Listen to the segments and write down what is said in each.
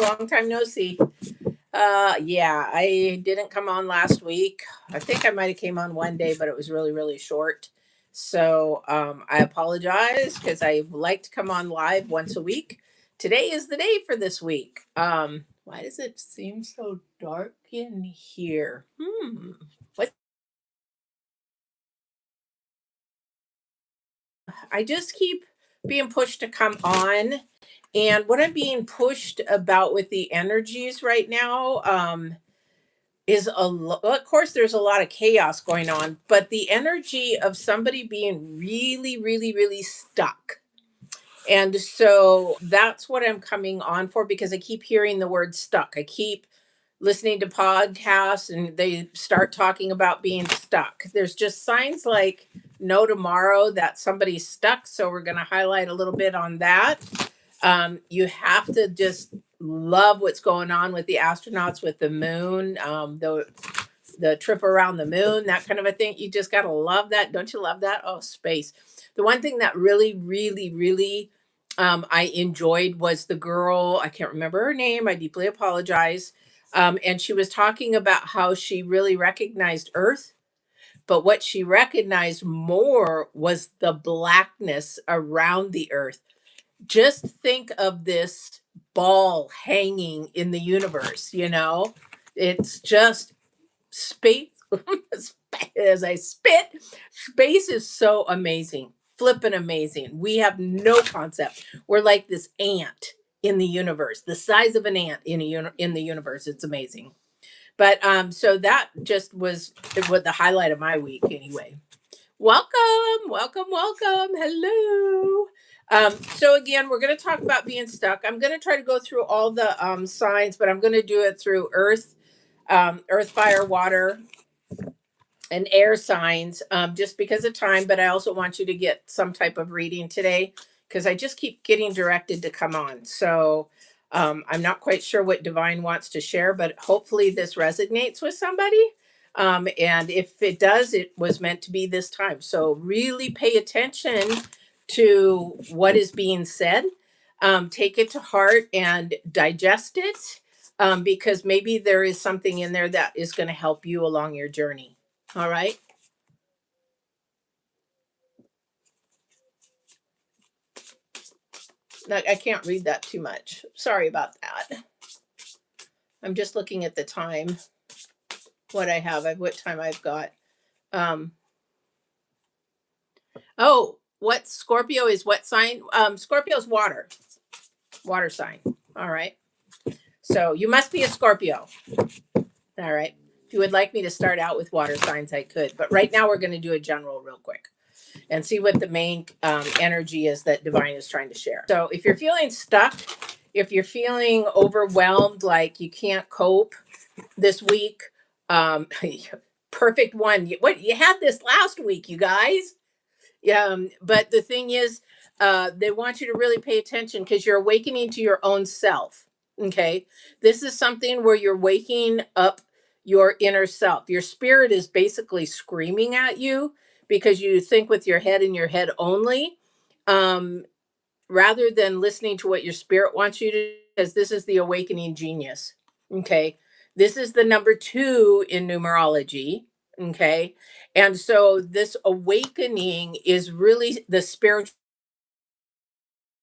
Long time no see. Yeah, I didn't come on last week. I think I might have came on one day, but it was really, really short. So I apologize because I like to come on live once a week. Today is the day for this week. Why does it seem so dark in here? What? I just keep being pushed to come on. And what I'm being pushed about with the energies right now, of course there's a lot of chaos going on, but the energy of somebody being really, really, really stuck. And so that's what I'm coming on for, because I keep hearing the word stuck. I keep listening to podcasts and they start talking about being stuck. There's just signs like no tomorrow that somebody's stuck. So we're going to highlight a little bit on that. You have to just love what's going on with the astronauts, with the moon, the trip around the moon, that kind of a thing. You just gotta love that. Don't you love that? Oh, space. The one thing that really, really, really I enjoyed was the girl. I can't remember her name. I deeply apologize. And she was talking about how she really recognized Earth, but what she recognized more was the blackness around the Earth. Just think of this ball hanging in the universe, it's just space. As I spit, space is so amazing, flippin' amazing. We have no concept. We're like this ant in the universe, the size of an ant in the universe. It's amazing. But so that just was the highlight of my week anyway. Welcome, welcome, welcome. Hello. So again, we're going to talk about being stuck. I'm going to try to go through all the signs, but I'm going to do it through earth, fire, water, and air signs, just because of time. But I also want you to get some type of reading today, because I just keep getting directed to come on. So I'm not quite sure what Divine wants to share, but hopefully this resonates with somebody. And if it does, it was meant to be this time. So really pay attention to what is being said. Take it to heart and digest it, because maybe there is something in there that is going to help you along your journey. All right. Now, I can't read that too much. Sorry about that. I'm just looking at the time, what I have, what time I've got. Um, oh, what Scorpio is what sign? Scorpio's water sign. All right. So you must be a Scorpio. All right. If you would like me to start out with water signs, I could. But right now we're going to do a general real quick and see what the main energy is that Divine is trying to share. So if you're feeling stuck, if you're feeling overwhelmed, like you can't cope this week, perfect one. What you had this last week, you guys. But the thing is, they want you to really pay attention, because you're awakening to your own self. Okay. This is something where you're waking up your inner self. Your spirit is basically screaming at you because you think with your head and your head only, um, rather than listening to what your spirit wants you to, because this is the awakening genius. Okay. This is the number 2 in numerology. Okay. And so this awakening is really the spiritual,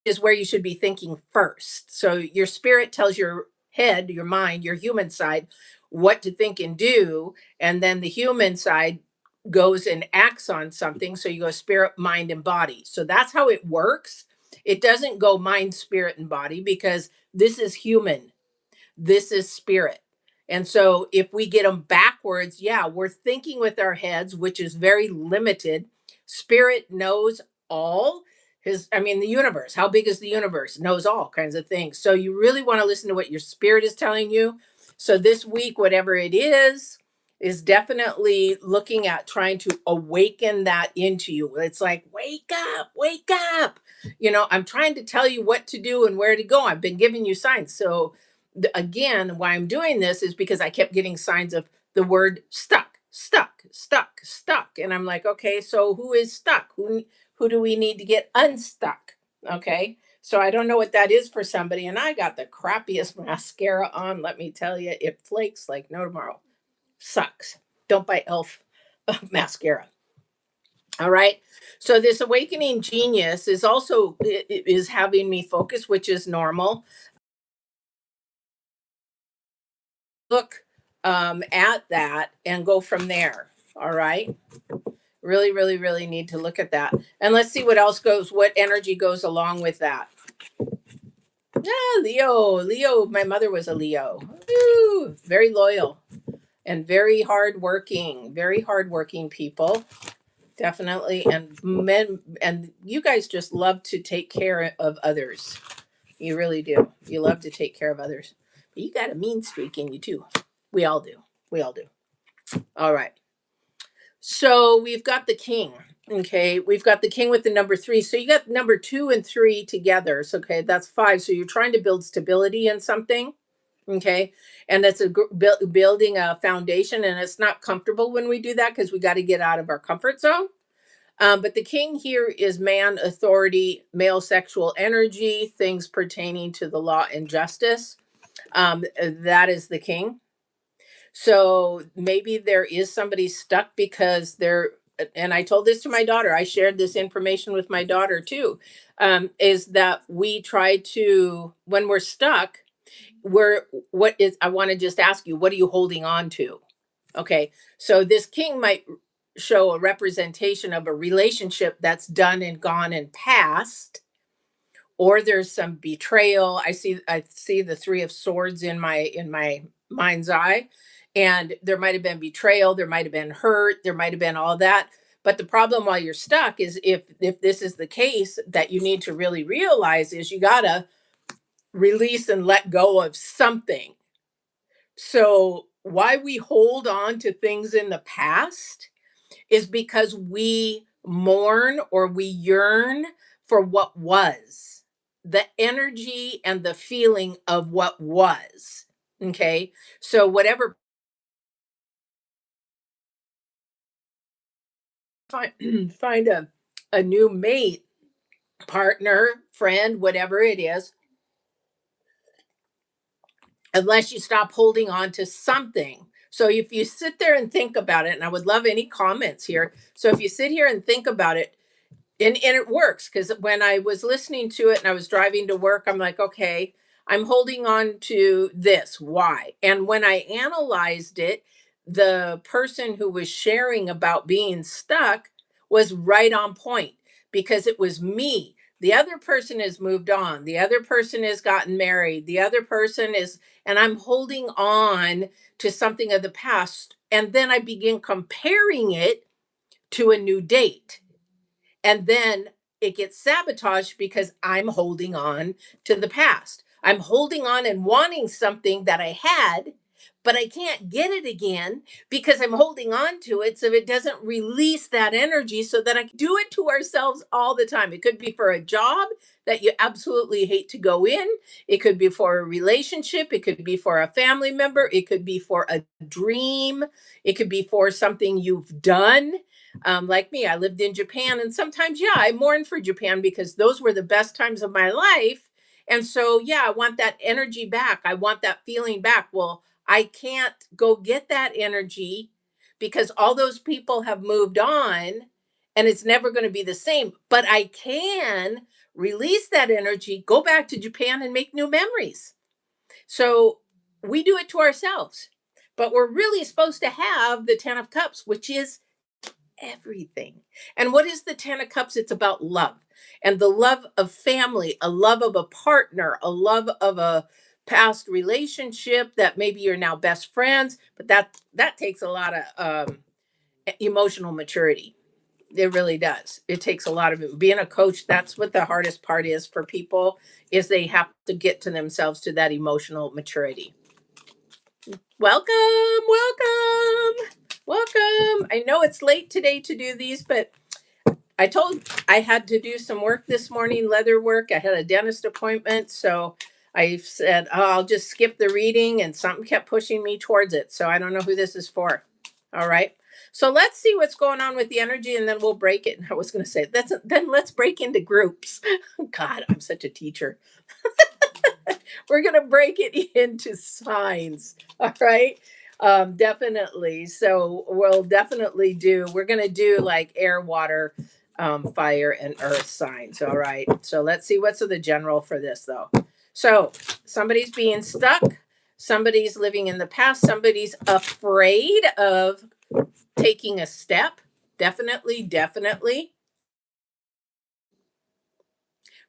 is where you should be thinking first. So your spirit tells your head, your mind, your human side what to think and do. And then the human side goes and acts on something. So you go spirit, mind, and body. So that's how it works. It doesn't go mind, spirit, and body, because this is human, this is spirit. And so if we get them backwards, yeah, we're thinking with our heads, which is very limited. Spirit knows all. The universe, how big is the universe? Knows all kinds of things. So you really want to listen to what your spirit is telling you. So this week, whatever it is definitely looking at trying to awaken that into you. It's like, wake up, wake up. I'm trying to tell you what to do and where to go. I've been giving you signs. So again, why I'm doing this is because I kept getting signs of the word stuck, stuck, stuck, stuck. And I'm like, okay, so who is stuck? Who do we need to get unstuck? Okay. So I don't know what that is for somebody. And I got the crappiest mascara on. Let me tell you, it flakes like no tomorrow. Sucks. Don't buy Elf mascara. All right. So this awakening genius is also is having me focus, which is normal. Look at that and go from there. All right. Really, really, really need to look at that. And let's see what else goes, what energy goes along with that. Ah, Leo. Leo. My mother was a Leo. Ooh, very loyal and very hardworking people. Definitely. And men, and you guys just love to take care of others. You really do. You love to take care of others. But you got a mean streak in you too. We all do. We all do. All right. So we've got the king. Okay. We've got the king with the number three. So you got number two and three together. So, okay. That's five. So you're trying to build stability in something. Okay. And that's building a foundation. And it's not comfortable when we do that because we got to get out of our comfort zone. But the king here is man, authority, male sexual energy, things pertaining to the law and justice. That is the king. So maybe there is somebody stuck because they're, and I told this to my daughter, I shared this information with my daughter too, is that we try to, when we're stuck, what is, I want to just ask you, what are you holding on to? Okay. So this king might show a representation of a relationship that's done and gone and past, or there's some betrayal. I see the three of swords in my mind's eye, and there might have been betrayal, there might have been hurt, there might have been all that. But the problem while you're stuck is, if this is the case, that you need to really realize is you got to release and let go of something. So why we hold on to things in the past is because we mourn or we yearn for what was, the energy and the feeling of what was. Okay. So, whatever, find, find a new mate, partner, friend, whatever it is, unless you stop holding on to something. So, if you sit there and think about it, and I would love any comments here. So, if you sit here and think about it, and it works, because when I was listening to it and I was driving to work, I'm like, okay, I'm holding on to this. Why? And when I analyzed it, the person who was sharing about being stuck was right on point, because it was me. The other person has moved on. The other person has gotten married. The other person is, and I'm holding on to something of the past. And then I begin comparing it to a new date, and then it gets sabotaged because I'm holding on to the past. I'm holding on and wanting something that I had, but I can't get it again because I'm holding on to it. So it doesn't release that energy, so that I can do it to ourselves all the time. It could be for a job that you absolutely hate to go in, it could be for a relationship, it could be for a family member, it could be for a dream, it could be for something you've done. Like me, I lived in Japan, and sometimes, yeah, I mourn for Japan because those were the best times of my life. And so, yeah, I want that energy back. I want that feeling back. Well, I can't go get that energy because all those people have moved on, and it's never going to be the same. But I can release that energy, go back to Japan, and make new memories. So we do it to ourselves. But we're really supposed to have the 10 of Cups, which is everything. And what is the 10 of Cups? It's about love, and the love of family, a love of a partner, a love of a past relationship that maybe you're now best friends, but that takes a lot of emotional maturity. It really does. It takes a lot of it. Being a coach, that's what the hardest part is for people, is they have to get to themselves to that emotional maturity. Welcome, welcome, welcome. I know it's late today to do these, but I had to do some work this morning, leather work. I had a dentist appointment. So I said, oh, I'll just skip the reading, and something kept pushing me towards it. So I don't know who this is for. All right. So let's see what's going on with the energy, and then we'll break it. I was going to say then let's break into groups. God, I'm such a teacher. We're going to break it into signs. All right. Definitely. So we're going to do like air, water, fire, and earth signs. All right. So let's see what's the general for this, though. So somebody's being stuck. Somebody's living in the past. Somebody's afraid of taking a step. Definitely, definitely.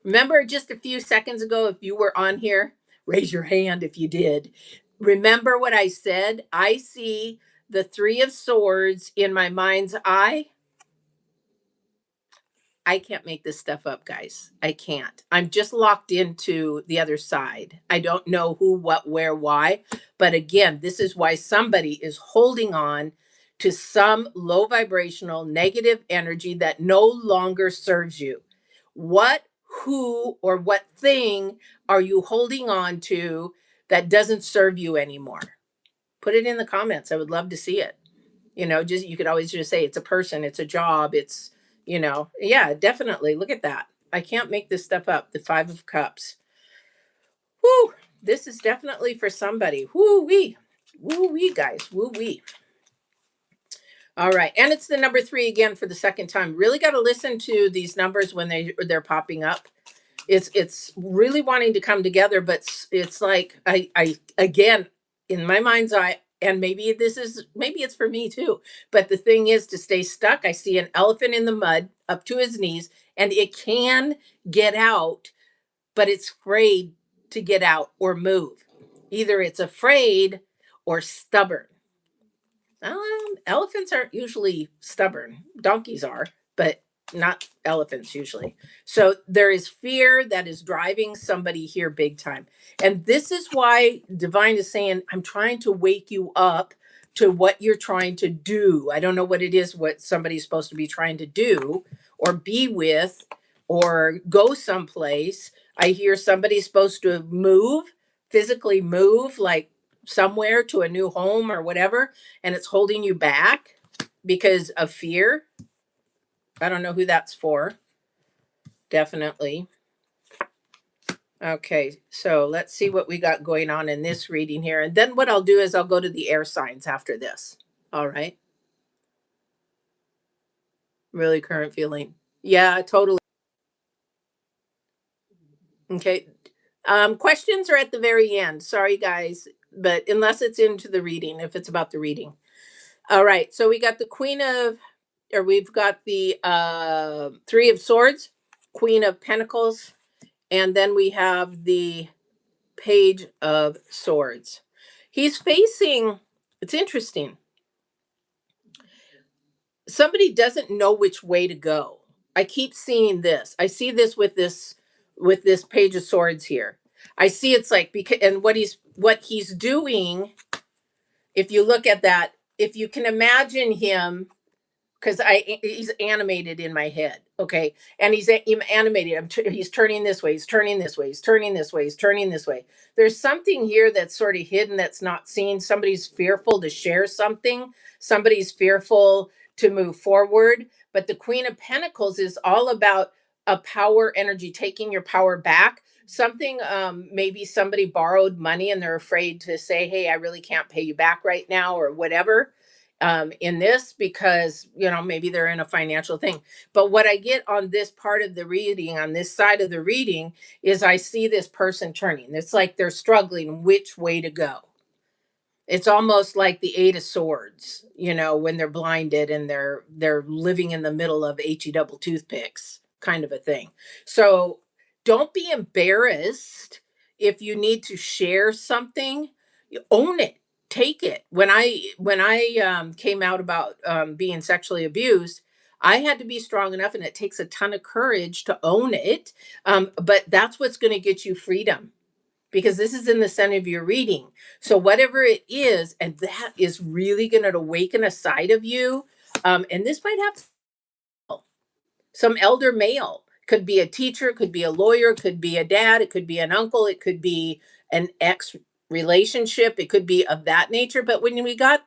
Remember just a few seconds ago, if you were on here, raise your hand if you did. Remember what I said? I see the Three of Swords in my mind's eye. I can't make this stuff up, guys. I can't. I'm just locked into the other side. I don't know who, what, where, why. But again, this is why somebody is holding on to some low vibrational negative energy that no longer serves you. What, who, or what thing are you holding on to that doesn't serve you anymore? Put it in the comments. I would love to see it. Just you could always just say it's a person, it's a job, yeah, definitely. Look at that. I can't make this stuff up. The Five of Cups. Whoo, this is definitely for somebody. Woo wee. Woo wee, guys. Woo wee. All right. And it's the number 3 again for the second time. Really got to listen to these numbers when they're popping up. It's really wanting to come together, but it's like I again, in my mind's eye, and maybe it's for me too, but the thing is to stay stuck. I see an elephant in the mud up to his knees, and it can get out, but it's afraid to get out or move. Either it's afraid or stubborn. Elephants aren't usually stubborn. Donkeys are, but not elephants usually. So there is fear that is driving somebody here big time. And this is why Divine is saying, I'm trying to wake you up to what you're trying to do. I don't know what it is, what somebody's supposed to be trying to do or be with or go someplace. I hear somebody's supposed to move, physically move, like somewhere to a new home or whatever, and it's holding you back because of fear. I don't know who that's for. Definitely. Okay, so let's see what we got going on in this reading here. And then what I'll do is I'll go to the air signs after this. All right. Really current feeling. Yeah, totally. Okay. Questions are at the very end. Sorry, guys, but unless it's into the reading, if it's about the reading. All right. So we got the we've got the Three of Swords, Queen of Pentacles, and then we have the Page of Swords. He's facing, it's interesting. Somebody doesn't know which way to go. I keep seeing this. I see this with this Page of Swords here. I see it's like because and what he's doing, if you look at that, if you can imagine him, because he's animated in my head, okay, and he's animated. He's turning this way, he's turning this way, he's turning this way, he's turning this way. There's something here that's sort of hidden, that's not seen. Somebody's fearful to share something. Somebody's fearful to move forward. But the Queen of Pentacles is all about a power energy, taking your power back. Something, maybe somebody borrowed money and they're afraid to say, hey, I really can't pay you back right now or whatever, in this, because maybe they're in a financial thing. But what I get on this part of the reading, on this side of the reading, is I see this person turning. It's like they're struggling which way to go. It's almost like the Eight of Swords, when they're blinded and they're living in the middle of HE double toothpicks, kind of a thing. So don't be embarrassed if you need to share something. Own it, take it. When I came out about being sexually abused, I had to be strong enough, and it takes a ton of courage to own it. But that's what's going to get you freedom, because this is in the center of your reading. So whatever it is, and that is really going to awaken a side of you. And this might have some elder male. Could be a teacher, could be a lawyer, could be a dad, it could be an uncle, it could be an ex relationship, it could be of that nature. But when we got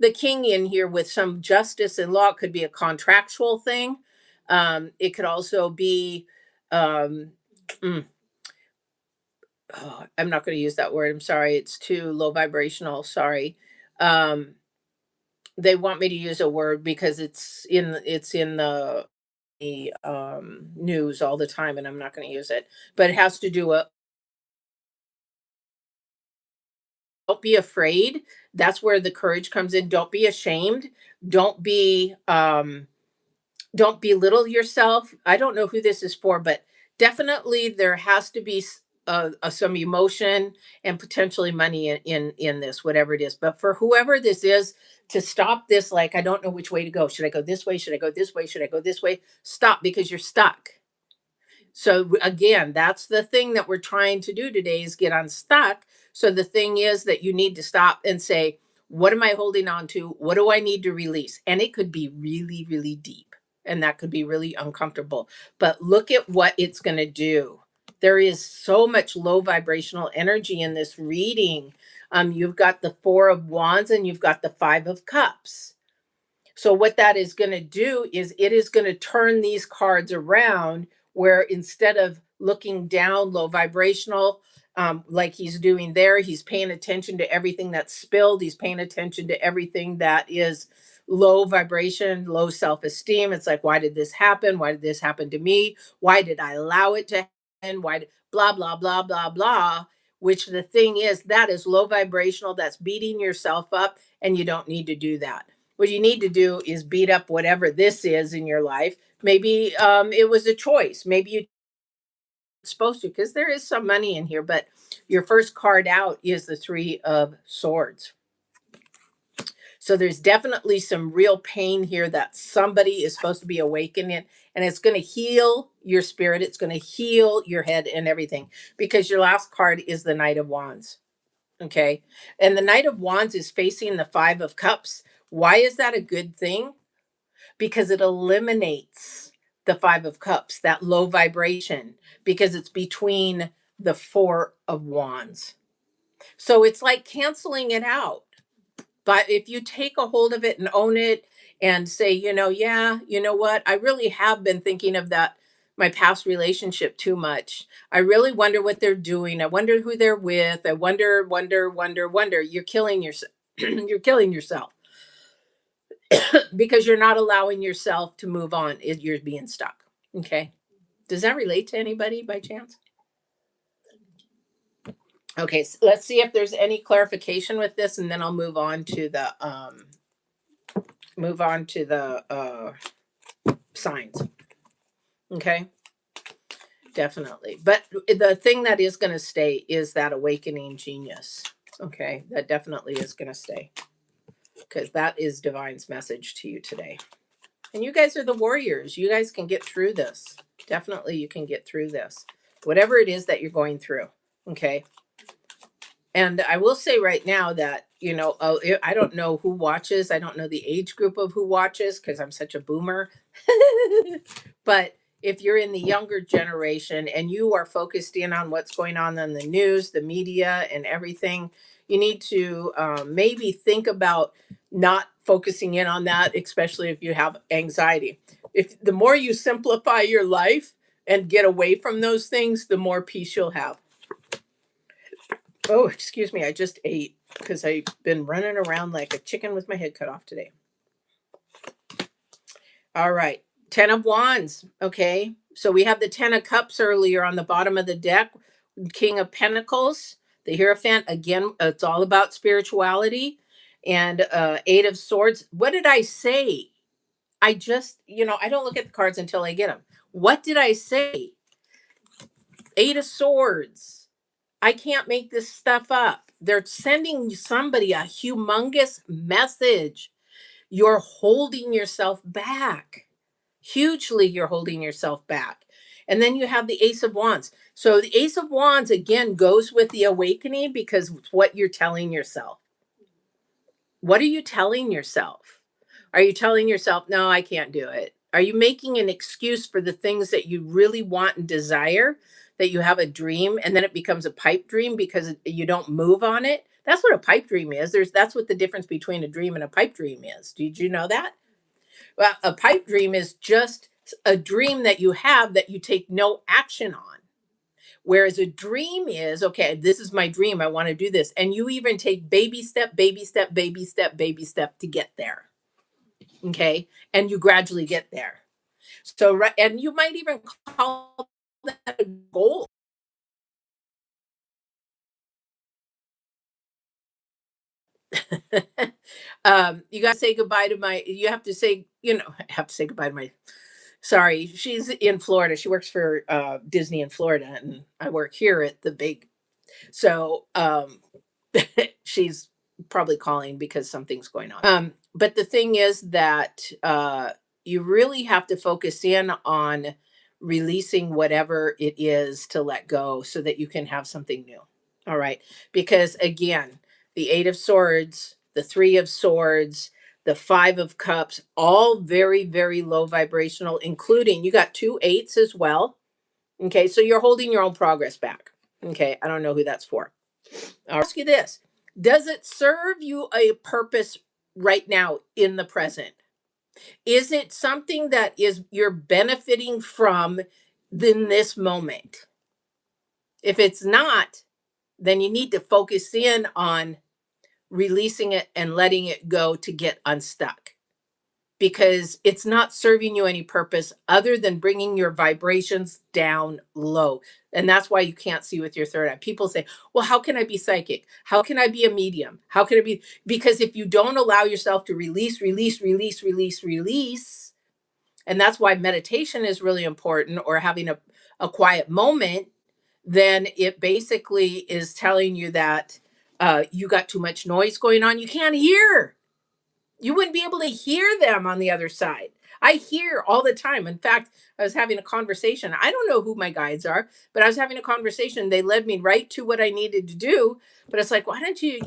the king in here with some justice and law. It could be a contractual thing. It could also be, um, mm, oh, I'm not going to use that word. I'm sorry. It's too low vibrational. Sorry. Um, they want me to use a word because it's in the news all the time, and I'm not going to use it. But it has to do with, don't be afraid. That's where the courage comes in. Don't be ashamed. Don't be don't belittle yourself. I don't know who this is for, but definitely there has to be some emotion and potentially money in this, whatever it is. But for whoever this is, to stop this, like, I don't know which way to go. Should I go this way? Should I go this way? Should I go this way? Stop, because you're stuck. So again, that's the thing that we're trying to do today, is get unstuck. So the thing is that you need to stop and say, what am I holding on to? What do I need to release? And it could be really, really deep, and that could be really uncomfortable. But look at what it's going to do. There is so much low vibrational energy in this reading. You've got the Four of Wands and you've got the Five of Cups. So what that is going to do is it is going to turn these cards around, where instead of looking down low vibrational, like he's doing there, he's paying attention to everything that's spilled. He's paying attention to everything that is low vibration, low self-esteem. It's like, why did this happen? Why did this happen to me? Why did I allow it to happen? Blah, blah, blah, blah, blah. Which the thing is, that is low vibrational. That's beating yourself up, and you don't need to do that. What you need to do is beat up whatever this is in your life. Maybe it was a choice. Maybe you supposed to, because there is some money in here. But your first card out is the Three of Swords. So there's definitely some real pain here that somebody is supposed to be awakening, and it's going to heal your spirit. It's going to heal your head and everything, because your last card is the Knight of Wands. Okay. And the Knight of Wands is facing the Five of Cups. Why is that a good thing? Because it eliminates the Five of Cups, that low vibration, because it's between the Four of Wands. So it's like canceling it out. But if you take a hold of it and own it and say, yeah, you know what? I really have been thinking of that, my past relationship, too much. I really wonder what they're doing. I wonder who they're with. I wonder. You're killing yourself. You're killing yourself because you're not allowing yourself to move on. You're being stuck. Okay. Does that relate to anybody by chance? Okay, so let's see if there's any clarification with this, and then I'll move on to the signs. Okay, definitely. But the thing that is going to stay is that awakening genius. Okay, that definitely is going to stay, because that is Divine's message to you today. And you guys are the warriors. You guys can get through this. Definitely, you can get through this, whatever it is that you're going through. Okay. And I will say right now that, I don't know who watches. I don't know the age group of who watches, because I'm such a boomer. But if you're in the younger generation and you are focused in on what's going on in the news, the media, and everything, you need to maybe think about not focusing in on that, especially if you have anxiety. If the more you simplify your life and get away from those things, the more peace you'll have. Oh, excuse me. I just ate because I've been running around like a chicken with my head cut off today. All right. 10 of Wands. Okay. So we have the 10 of Cups earlier on the bottom of the deck. King of Pentacles, the Hierophant. Again, it's all about spirituality. And Eight of Swords. What did I say? I just, I don't look at the cards until I get them. What did I say? Eight of Swords. I can't make this stuff up. They're sending somebody a humongous message. You're holding yourself back. Hugely, you're holding yourself back. And then you have the Ace of Wands. So the Ace of Wands, again, goes with the awakening, because it's what you're telling yourself. What are you telling yourself? Are you telling yourself, no, I can't do it? Are you making an excuse for the things that you really want and desire? that you have a dream and then it becomes a pipe dream because you don't move on it? That's what a pipe dream is. That's what the difference between a dream and a pipe dream is. Did you know that? Well, a pipe dream is just a dream that you have that you take no action on. Whereas a dream is, okay, this is my dream. I want to do this. And you even take baby step, baby step, baby step, baby step to get there. Okay. And you gradually get there. So, right. And you might even call that a goal. You got to say goodbye to you have to say, I have to say goodbye to sorry, she's in Florida. She works for Disney in Florida, and I work here at the big. So she's probably calling because something's going on. But the thing is that you really have to focus in on releasing whatever it is to let go so that you can have something new. All right. Because again, the Eight of Swords, the Three of Swords, the Five of Cups, all very, very low vibrational, including you got two eights as well. Okay. So you're holding your own progress back. Okay. I don't know who that's for. I'll ask you this. Does it serve you a purpose right now in the present? Is it something that is you're benefiting from in this moment? If it's not, then you need to focus in on releasing it and letting it go to get unstuck because it's not serving you any purpose other than bringing your vibrations down low. And that's why you can't see with your third eye. People say, well, how can I be psychic? How can I be a medium? How can I be? Because if you don't allow yourself to release, and that's why meditation is really important or having a quiet moment, then it basically is telling you that you got too much noise going on. You can't hear. You wouldn't be able to hear them on the other side. I hear all the time. In fact, I was having a conversation. I don't know who my guides are, but I was having a conversation. They led me right to what I needed to do. But it's like, why don't you,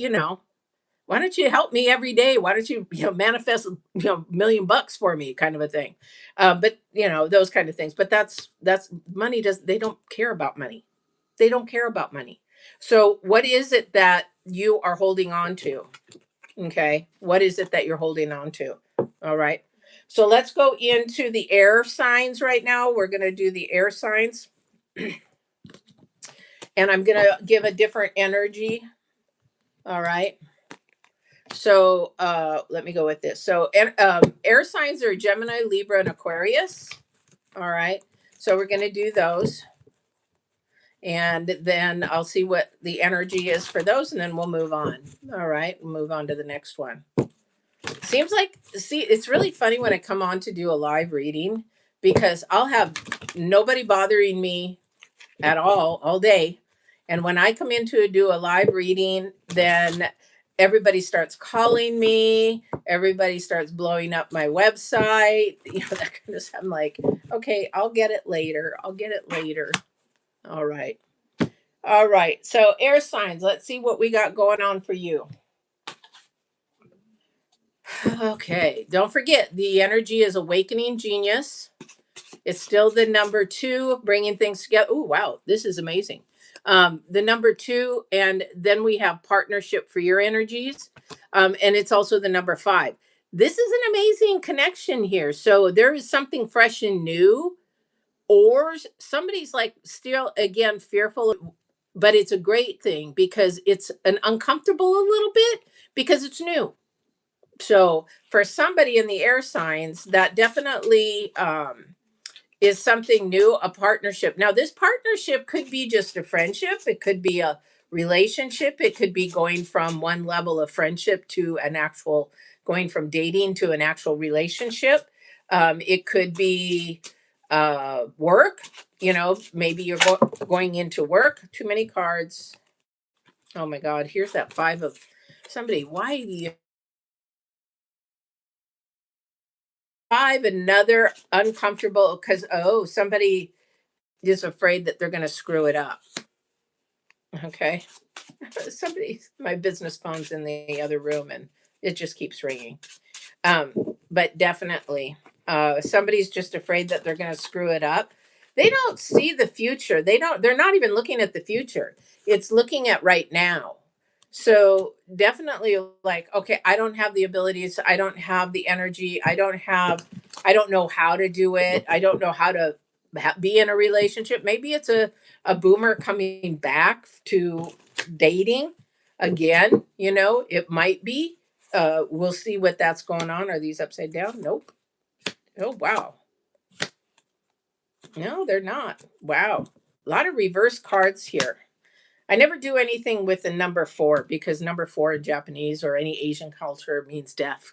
why don't you help me every day? Why don't you, manifest, $1,000,000 for me, kind of a thing. But those kind of things. But that's money. They don't care about money. They don't care about money. So what is it that you are holding on to? Okay. What is it that you're holding on to? All right. So let's go into the air signs right now. We're going to do the air signs. And I'm going to give a different energy. All right. So let me go with this. So air signs are Gemini, Libra, and Aquarius. All right. So we're going to do those. And then I'll see what the energy is for those, and then we'll move on. All right. We'll move on to the next one. Seems like, it's really funny when I come on to do a live reading because I'll have nobody bothering me at all day. And when I come in to do a live reading, then everybody starts calling me. Everybody starts blowing up my website. That kind of stuff. I'm like, okay, I'll get it later. I'll get it later. All right. All right. So air signs, let's see what we got going on for you. Okay, don't forget the energy is awakening genius. It's still the number 2, bringing things together. Oh, wow, this is amazing. The number 2, and then we have partnership for your energies, and it's also the number 5. This is an amazing connection here. So there is something fresh and new, or somebody's like still again fearful, but it's a great thing because it's an uncomfortable a little bit because it's new. So for somebody in the air signs, that definitely is something new, a partnership. Now, this partnership could be just a friendship. It could be a relationship. It could be going from one level of friendship to an actual, going from dating to an actual relationship. It could be work. Maybe you're going into work. Too many cards. Oh my God, here's that 5 of somebody. Why do you 5, another uncomfortable because somebody is afraid that they're going to screw it up. Okay. My business phone's in the other room and it just keeps ringing. But definitely, somebody's just afraid that they're going to screw it up. They don't see the future. They're not even looking at the future. It's looking at right now. So definitely like, okay, I don't have the abilities, I don't have the energy, I don't know how to do it. I don't know how to be in a relationship. Maybe it's a boomer coming back to dating again, it might be. We'll see what that's going on. Are these upside down? Nope. Oh wow. No, they're not. Wow. A lot of reverse cards here. I never do anything with the number four because number four in Japanese or any Asian culture means death.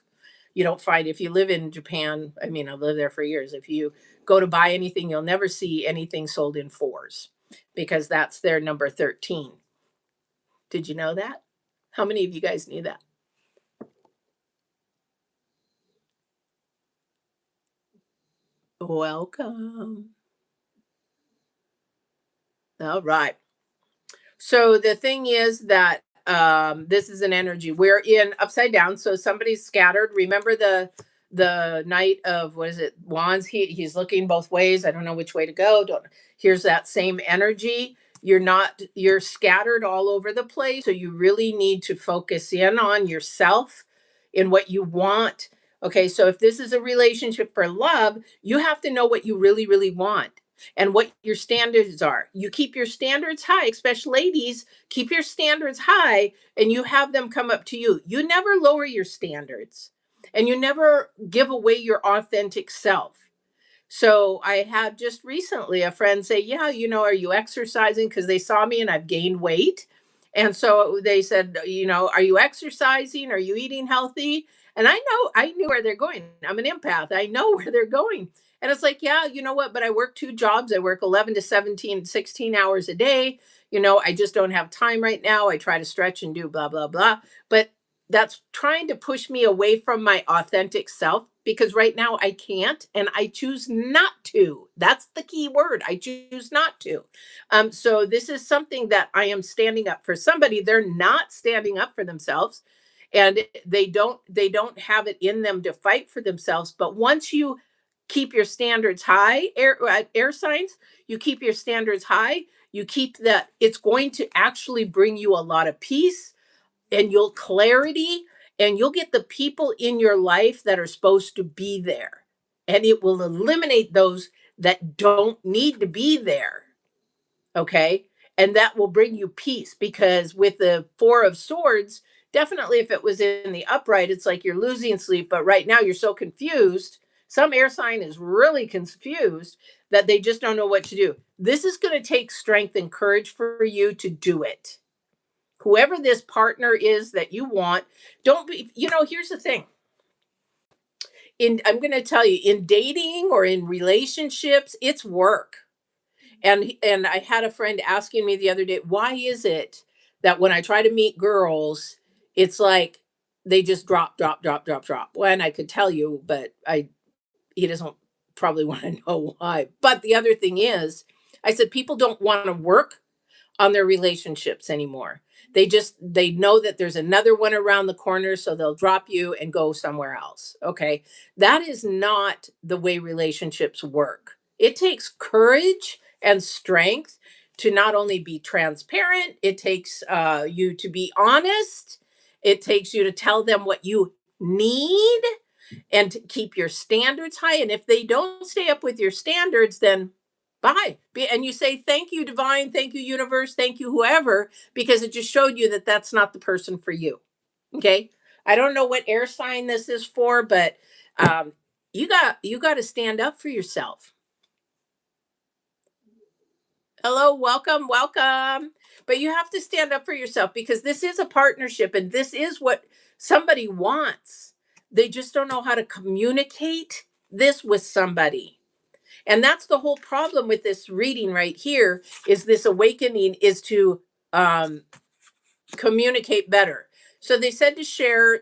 You don't find, if you live in Japan, I mean, I've lived there for years. If you go to buy anything, you'll never see anything sold in fours because that's their number 13. Did you know that? How many of you guys knew that? Welcome. All right. So the thing is that this is an energy. We're in upside down. So somebody's scattered. Remember the knight of, what is it, wands? He's looking both ways. I don't know which way to go. Don't Here's that same energy. You're scattered all over the place. So you really need to focus in on yourself, in what you want. Okay, so if this is a relationship for love, you have to know what you really, really want and what your standards are. You keep your standards high, especially ladies, keep your standards high and you have them come up to you. You never lower your standards and you never give away your authentic self. So I had just recently a friend say, "Yeah, are you exercising?" Because they saw me and I've gained weight. And so they said, "Are you exercising? Are you eating healthy?" And I knew where they're going. I'm an empath. I know where they're going. And it's like, yeah, you know what? But I work two jobs. I work 11 to 17, 16 hours a day. I just don't have time right now. I try to stretch and do blah, blah, blah. But that's trying to push me away from my authentic self because right now I can't and I choose not to. That's the key word. I choose not to. So this is something that I am standing up for somebody. They're not standing up for themselves and they don't have it in them to fight for themselves. But once you keep your standards high, air signs, you keep your standards high, you keep that, it's going to actually bring you a lot of peace and you'll clarity and you'll get the people in your life that are supposed to be there and it will eliminate those that don't need to be there. Okay, and that will bring you peace because with the four of swords, definitely if it was in the upright, it's like you're losing sleep, but right now you're so confused. Some air sign is really confused that they just don't know what to do. This is going to take strength and courage for you to do it. Whoever this partner is that you want, don't be, here's the thing. I'm going to tell you, in dating or in relationships, it's work. And I had a friend asking me the other day, why is it that when I try to meet girls, it's like they just drop, drop, drop, drop, drop. Well, and I could tell you, but he doesn't probably want to know why. But the other thing is, I said people don't want to work on their relationships anymore. They know that there's another one around the corner, so they'll drop you and go somewhere else. Okay. That is not the way relationships work. It takes courage and strength to not only be transparent, it takes you to be honest, it takes you to tell them what you need and to keep your standards high. And if they don't stay up with your standards, then bye. And you say, thank you, divine, thank you, universe, thank you, whoever, because it just showed you that that's not the person for you. Okay. I don't know what air sign this is for, but you got to stand up for yourself. Hello, welcome, welcome. But you have to stand up for yourself because this is a partnership and this is what somebody wants. They just don't know how to communicate this with somebody. And that's the whole problem with this reading right here is this awakening is to um, communicate better. So they said to share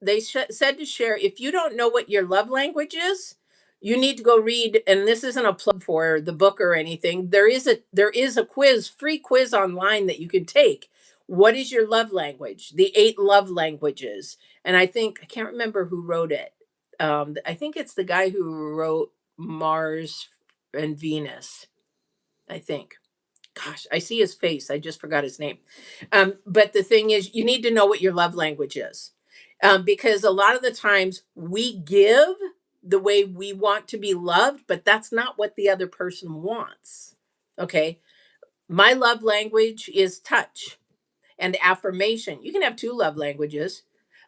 said to share if you don't know what your love language is, you need to go read, and this isn't a plug for the book or anything. There is a quiz, free quiz online that you can take. What is your love language? The 8 love languages. And I can't remember who wrote it. I think it's the guy who wrote Mars and Venus, I think. Gosh, I see his face. I just forgot his name. But the thing is, you need to know what your love language is. Because a lot of the times we give the way we want to be loved, but that's not what the other person wants. Okay. My love language is touch and affirmation. You can have two love languages,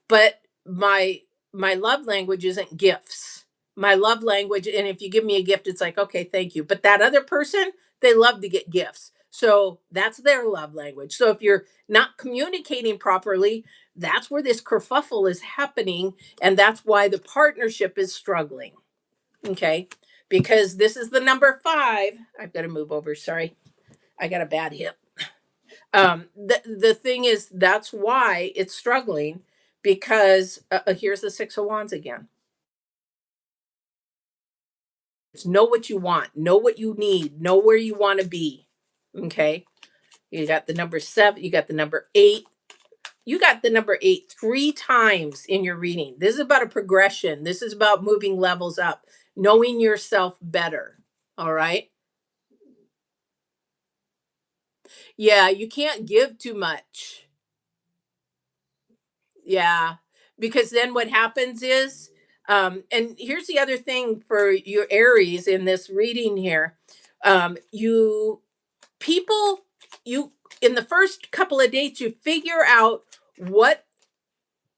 but my love language isn't gifts. My love language, and if you give me a gift, it's like, okay, thank you. But that other person, they love to get gifts. So that's their love language. So if you're not communicating properly, that's where this kerfuffle is happening. And that's why the partnership is struggling. Okay. Because this is the number 5. I've got to move over. Sorry. I got a bad hip. The thing is, that's why it's struggling, because here's the 6 of Wands again. It's know what you want, know what you need, know where you want to be. Okay. You got the number 7, you got the number 8. You got the number 8 3 times in your reading. This is about a progression. This is about moving levels up, knowing yourself better. All right. Yeah, you can't give too much. Yeah, because then what happens is, and here's the other thing for your Aries in this reading here, you people, you in the first couple of dates, you figure out what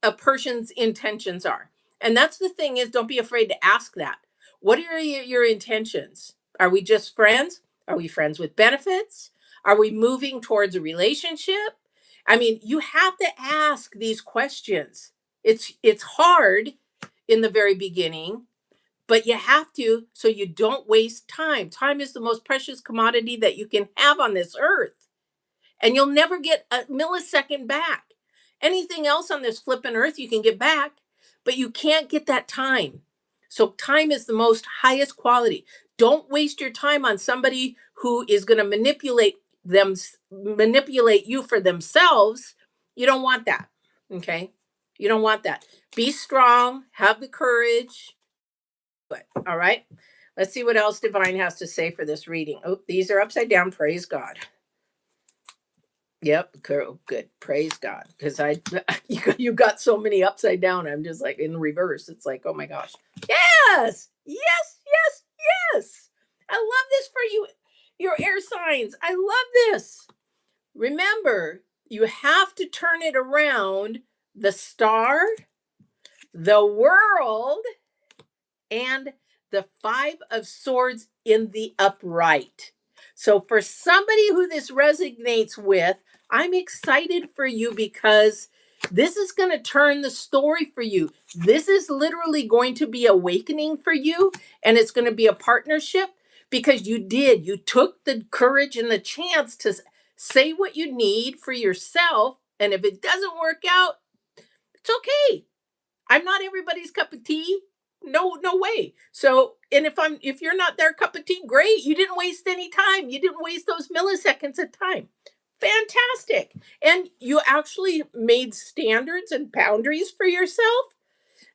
a person's intentions are. And that's the thing is, don't be afraid to ask that. What are your intentions? Are we just friends? Are we friends with benefits? Are we moving towards a relationship? I mean, you have to ask these questions. It's hard in the very beginning, but you have to, so you don't waste time. Time is the most precious commodity that you can have on this earth, and you'll never get a millisecond back. Anything else on this flippin' earth you can get back, but you can't get that time. So time is the most highest quality. Don't waste your time on somebody who is going to manipulate you for themselves. You don't want that. Okay? You don't want that. Be strong, have the courage. Good. All right. Let's see what else Divine has to say for this reading. Oh, these are upside down. Praise God. Yep, good. Praise God, because I you got so many upside down. I'm just like in reverse. It's like, oh my gosh, yes, yes, yes, yes. I love this for you, your air signs. I love this. Remember, you have to turn it around. The star, the world, and the 5 of Swords in the upright. So, for somebody who this resonates with, I'm excited for you because this is going to turn the story for you. This is literally going to be awakening for you, and it's going to be a partnership because you took the courage and the chance to say what you need for yourself. And if it doesn't work out, it's okay. I'm not everybody's cup of tea. No, no way. So, and if you're not their cup of tea, great. You didn't waste any time. You didn't waste those milliseconds of time. Fantastic. And you actually made standards and boundaries for yourself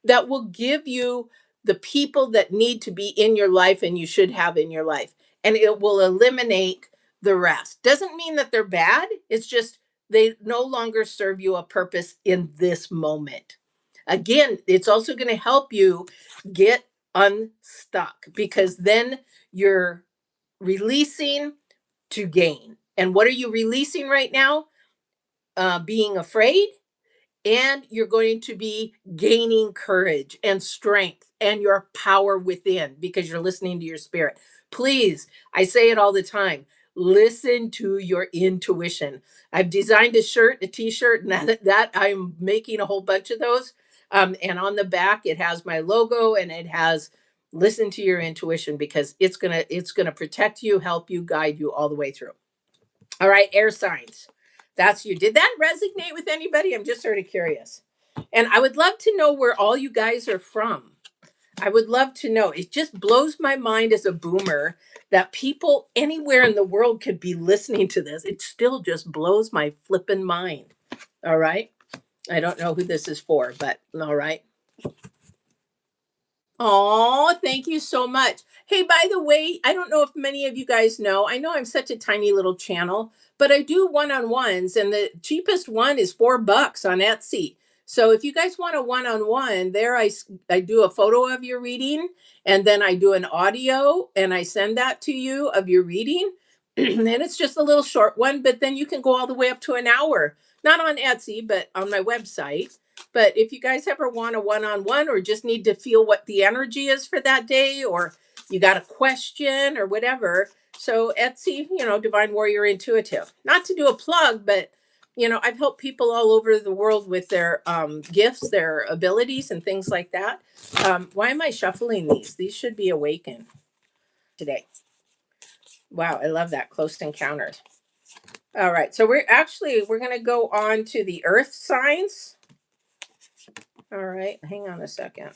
that will give you the people that need to be in your life and you should have in your life. And it will eliminate the rest. Doesn't mean that they're bad. It's just they no longer serve you a purpose in this moment. Again, it's also going to help you get unstuck because then you're releasing to gain. And what are you releasing right now? Being afraid, and you're going to be gaining courage and strength and your power within because you're listening to your spirit. Please, I say it all the time, listen to your intuition. I've designed a shirt, a t-shirt, and that I'm making a whole bunch of those. And on the back it has my logo and it has listen to your intuition because it's gonna protect you, help you, guide you all the way through. All right, air signs. That's you. Did that resonate with anybody? I'm just sort of curious. And I would love to know where all you guys are from. I would love to know. It just blows my mind as a boomer that people anywhere in the world could be listening to this. It still just blows my flippin' mind. All right. I don't know who this is for, but all right. Oh, thank you so much. Hey, by the way, I don't know if many of you guys know, I know I'm such a tiny little channel, but I do one-on-ones and the cheapest one is $4 on Etsy. So if you guys want a one-on-one, there I do a photo of your reading and then I do an audio and I send that to you of your reading. And it's just a little short one, but then you can go all the way up to an hour. Not on Etsy, but on my website. But if you guys ever want a one-on-one or just need to feel what the energy is for that day, or you got a question or whatever, so Etsy, Divine Warrior Intuitive. Not to do a plug, but I've helped people all over the world with their gifts, their abilities, and things like that. Why am I shuffling these? These should be awakened today. Wow, I love that close encounters. All right, so we're going to go on to the earth signs. All right, hang on a second.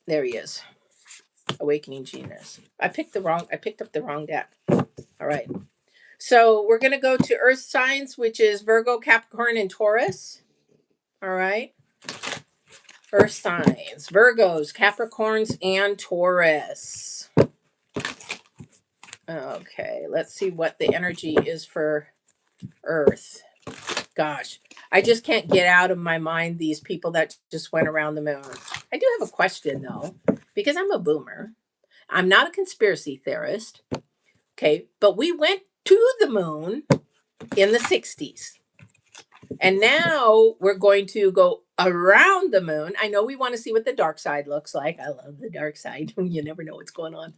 There he is. Awakening Genius. I picked up the wrong deck. All right. So we're gonna go to Earth signs, which is Virgo, Capricorn, and Taurus. All right. Earth signs, Virgos, Capricorns, and Taurus. Okay, let's see what the energy is for Earth. Gosh, I just can't get out of my mind these people that just went around the moon. I do have a question though, because I'm a boomer. I'm not a conspiracy theorist. Okay, but we went to the moon in the 60s. And now we're going to go around the moon. I know we want to see what the dark side looks like. I love the dark side. You never know what's going on.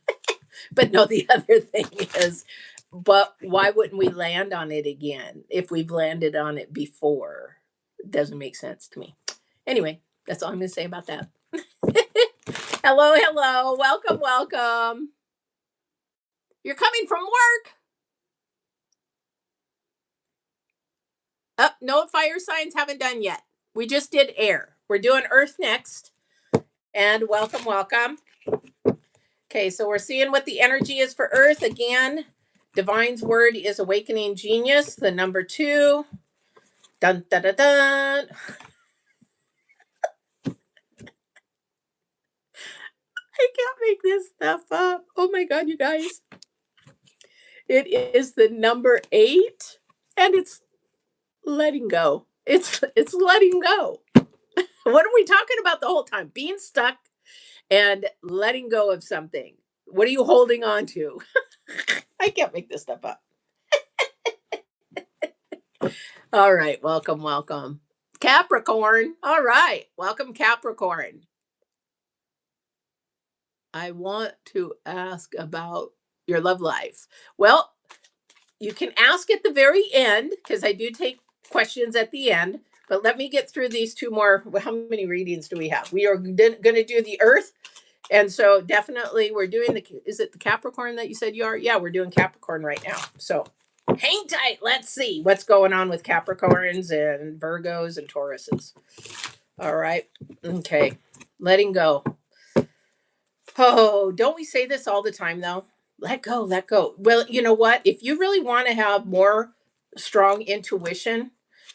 But no, the other thing is, but why wouldn't we land on it again if we've landed on it before? It doesn't make sense to me. Anyway, that's all I'm going to say about that. Hello, hello. Welcome, welcome. You're coming from work. No fire signs haven't done yet. We just did air. We're doing earth next. And welcome, welcome. Okay, so we're seeing what the energy is for earth. Again, Divine's word is awakening genius, the number 2. Dun, dun, dun, dun. I can't make this stuff up. Oh my God, you guys. It is the number 8, and it's letting go. It's letting go. What are we talking about the whole time? Being stuck and letting go of something. What are you holding on to? I can't make this stuff up. All right, welcome, welcome. Capricorn. All right, welcome, Capricorn. I want to ask about your love life. Well, you can ask at the very end because I do take questions at the end. But let me get through these 2 more. How many readings do we have? We are going to do the Earth. And so definitely we're doing is it the Capricorn that you said you are? Yeah, we're doing Capricorn right now. So hang tight. Let's see what's going on with Capricorns and Virgos and Tauruses. All right. Okay. Letting go. Oh, don't we say this all the time though? Let go, let go. Well, you know what? If you really want to have more strong intuition,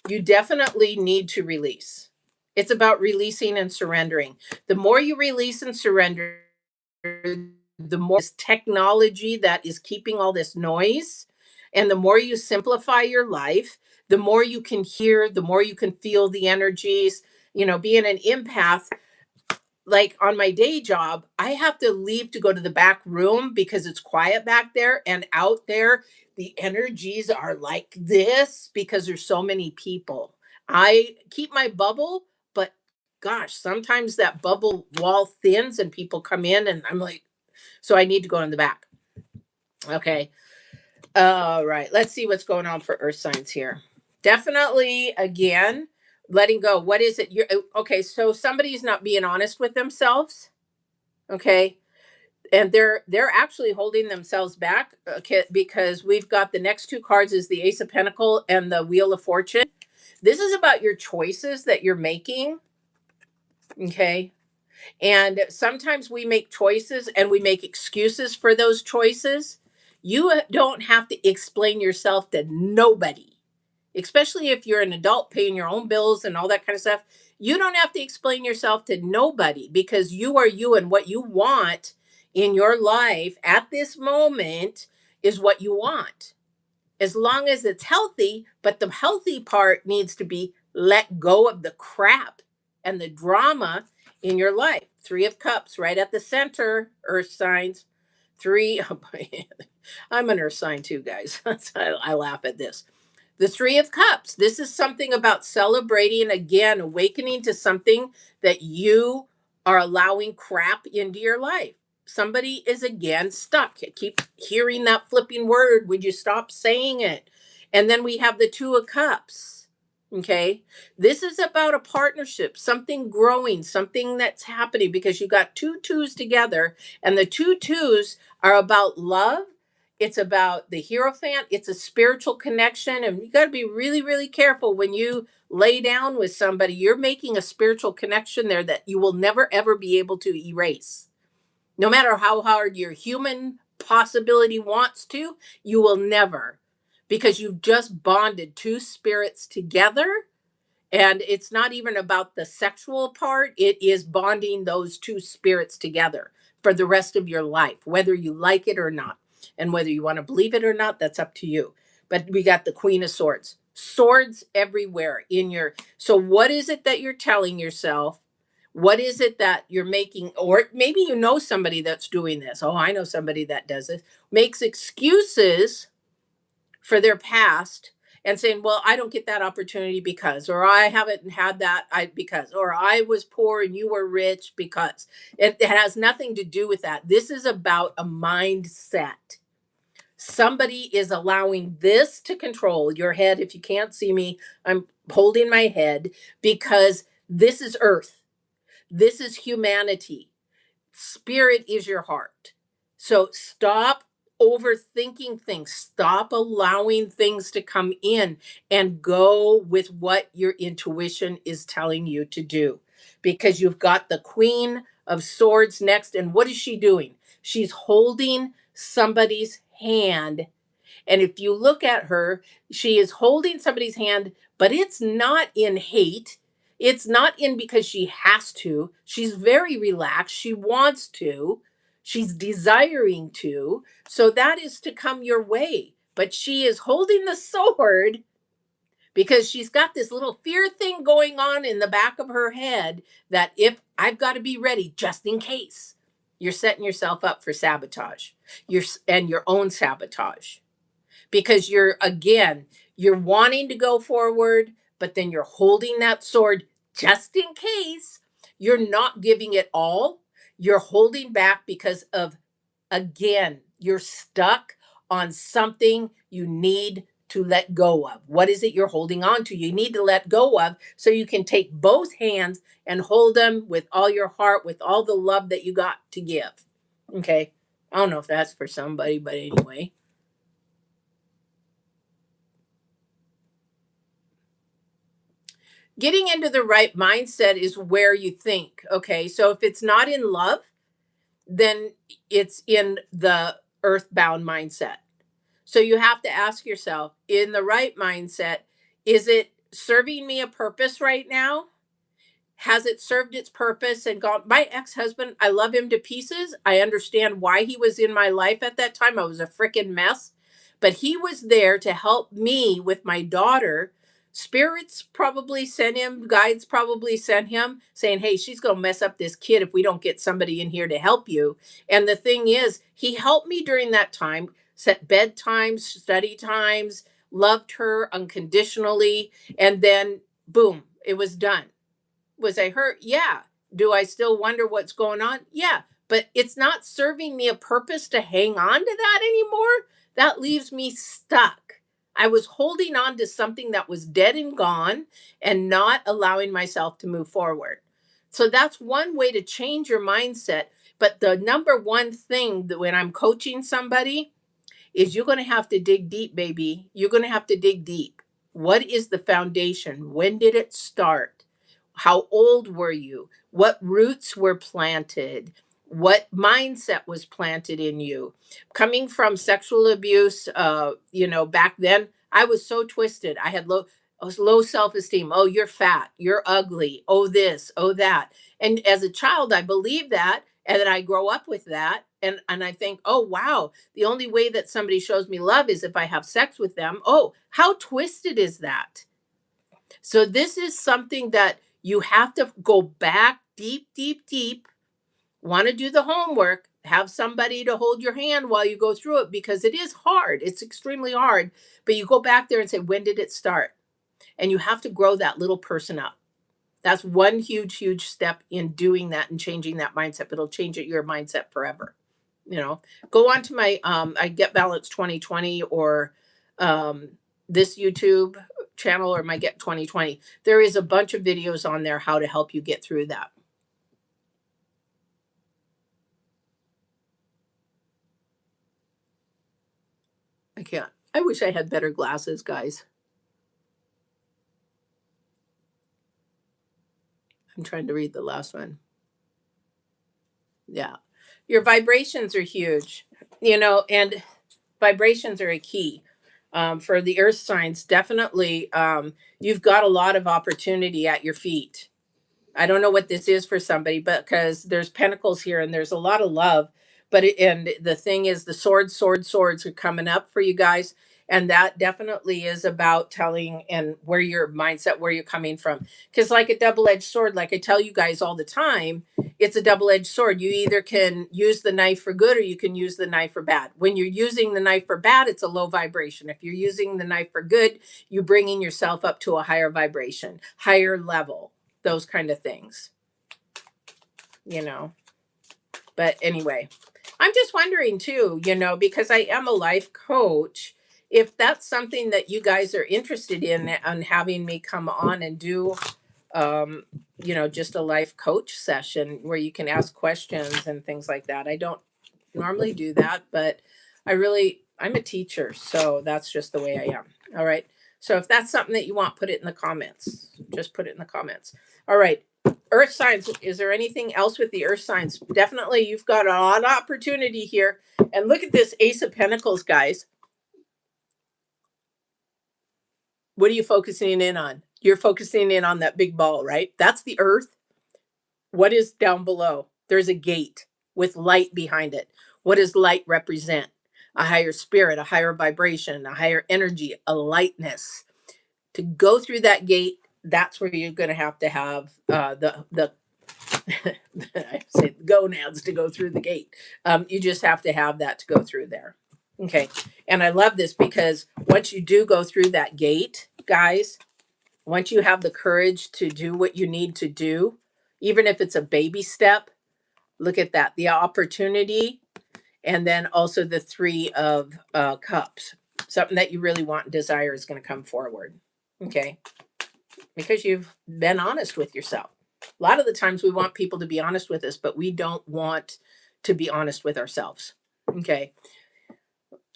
you definitely need to release. It's about releasing and surrendering. The more you release and surrender, the more this technology that is keeping all this noise, and the more you simplify your life, the more you can hear, the more you can feel the energies. Being an empath, like on my day job, I have to leave to go to the back room because it's quiet back there, and out there the energies are like this because there's so many people. I keep my bubble, but gosh, sometimes that bubble wall thins and people come in and I'm like, so I need to go in the back. Okay. All right. Let's see what's going on for earth signs here. Definitely, again, letting go. What is it? You're okay. So somebody's not being honest with themselves. Okay. And they're actually holding themselves back, okay, because we've got the next 2 cards is the Ace of Pentacle and the Wheel of Fortune. This is about your choices that you're making. Okay. And sometimes we make choices and we make excuses for those choices. You don't have to explain yourself to nobody, especially if you're an adult paying your own bills and all that kind of stuff. You don't have to explain yourself to nobody because you are you, and what you want in your life at this moment is what you want. As long as it's healthy, but the healthy part needs to be let go of the crap and the drama in your life. Three of Cups right at the center, earth signs. Three, oh boy, I'm an earth sign too, guys. I laugh at this. The Three of Cups. This is something about celebrating again, awakening to something that you are allowing crap into your life. Somebody is again stuck. I keep hearing that flipping word. Would you stop saying it? And then we have the Two of Cups. Okay. This is about a partnership, something growing, something that's happening because you got two twos together, and the two twos are about love. It's about the Hierophant. It's a spiritual connection. And you got to be really, really careful when you lay down with somebody. You're making a spiritual connection there that you will never, ever be able to erase. No matter how hard your human possibility wants to, you will never, because you've just bonded two spirits together. And it's not even about the sexual part, it is bonding those two spirits together for the rest of your life, whether you like it or not. And whether you want to believe it or not, that's up to you. But we got the Queen of Swords, swords everywhere in your. So, what is it that you're telling yourself? What is it that you're making? Or maybe you know somebody that's doing this. Oh, I know somebody that does this, makes excuses for their past and saying, well, I don't get that opportunity because, or I haven't had that because, or I was poor and you were rich because. It has nothing to do with that. This is about a mindset. Somebody is allowing this to control your head. If you can't see me, I'm holding my head because this is earth. This is humanity. Spirit is your heart. So stop overthinking things. Stop allowing things to come in and go with what your intuition is telling you to do. Because you've got the Queen of Swords next. And what is she doing? She's holding somebody's hand, and if you look at her, she is holding somebody's hand, but it's not in hate. It's not in because she has to. She's very relaxed. She wants to. She's desiring to. So that is to come your way. But she is holding the sword because she's got this little fear thing going on in the back of her head that if I've got to be ready just in case, you're setting yourself up for sabotage. And your own sabotage, because you're wanting to go forward, but then you're holding that sword just in case. You're not giving it all. You're holding back because of, again, you're stuck on something you need to let go of. What is it you're holding on to? You need to let go of so you can take both hands and hold them with all your heart, with all the love that you got to give. Okay. I don't know if that's for somebody, but anyway. Getting into the right mindset is where you think. Okay, so if it's not in love, then it's in the earthbound mindset. So you have to ask yourself, in the right mindset, is it serving me a purpose right now? Has it served its purpose and gone? My ex-husband, I love him to pieces. I understand why he was in my life at that time. I was a freaking mess, but he was there to help me with my daughter. Spirits probably sent him, guides probably sent him saying, hey, she's going to mess up this kid if we don't get somebody in here to help you. And the thing is, he helped me during that time, set bedtimes, study times, loved her unconditionally. And then boom, it was done. Was I hurt? Yeah. Do I still wonder what's going on? Yeah. But it's not serving me a purpose to hang on to that anymore. That leaves me stuck. I was holding on to something that was dead and gone and not allowing myself to move forward. So that's one way to change your mindset. But the number one thing that when I'm coaching somebody is you're going to have to dig deep, baby. You're going to have to dig deep. What is the foundation? When did it start? How old were you? What roots were planted? What mindset was planted in you? Coming from sexual abuse, back then, I was so twisted. I had Oh, it's low self-esteem. Oh, you're fat. You're ugly. Oh, this. Oh, that. And as a child, I believe that. And then I grow up with that. And I think, oh, wow, the only way that somebody shows me love is if I have sex with them. Oh, how twisted is that? So, this is something that you have to go back deep, deep, deep, want to do the homework, have somebody to hold your hand while you go through it because it is hard. It's extremely hard. But you go back there and say, when did it start? And you have to grow that little person up. That's one huge, huge step in doing that and changing that mindset. It'll change your mindset forever. You know, go on to my I Get Balance 2020 or um this YouTube channel or my Get 2020. There is a bunch of videos on there how to help you get through that. I can't. I wish I had better glasses, guys. I'm trying to read the last one. Yeah. Your vibrations are huge, and vibrations are a key. For the earth signs, definitely, you've got a lot of opportunity at your feet. I don't know what this is for somebody, but because there's pentacles here and there's a lot of love. And the thing is, the swords are coming up for you guys. And that definitely is about telling and where your mindset, where you're coming from. Because, like a double edged sword, like I tell you guys all the time, it's a double edged sword. You either can use the knife for good or you can use the knife for bad. When you're using the knife for bad, it's a low vibration. If you're using the knife for good, you're bringing yourself up to a higher vibration, higher level, those kind of things, you know. But anyway, I'm just wondering too, because I am a life coach, if that's something that you guys are interested in on having me come on and do um just a life coach session where you can ask questions and things like that. I don't normally do that, but I'm a teacher, so that's just the way I am. All right. So if that's something that you want, put it in the comments. Just put it in the comments. All right. Earth signs. Is there anything else with the earth signs? Definitely, you've got a lot of opportunity here. And look at this Ace of Pentacles, guys. What are you focusing in on? You're focusing in on that big ball, right? That's the earth. What is down below? There's a gate with light behind it. What does light represent? A higher spirit, a higher vibration, a higher energy, a lightness. To go through that gate, that's where you're going to have the I say gonads to go through the gate. You just have to have that to go through there. Okay. And I love this because once you do go through that gate, guys, once you have the courage to do what you need to do, even if it's a baby step, look at that, the opportunity, and then also the three of cups. Something that you really want and desire is going to come forward. Okay. Because you've been honest with yourself. A lot of the times we want people to be honest with us, but we don't want to be honest with ourselves. Okay.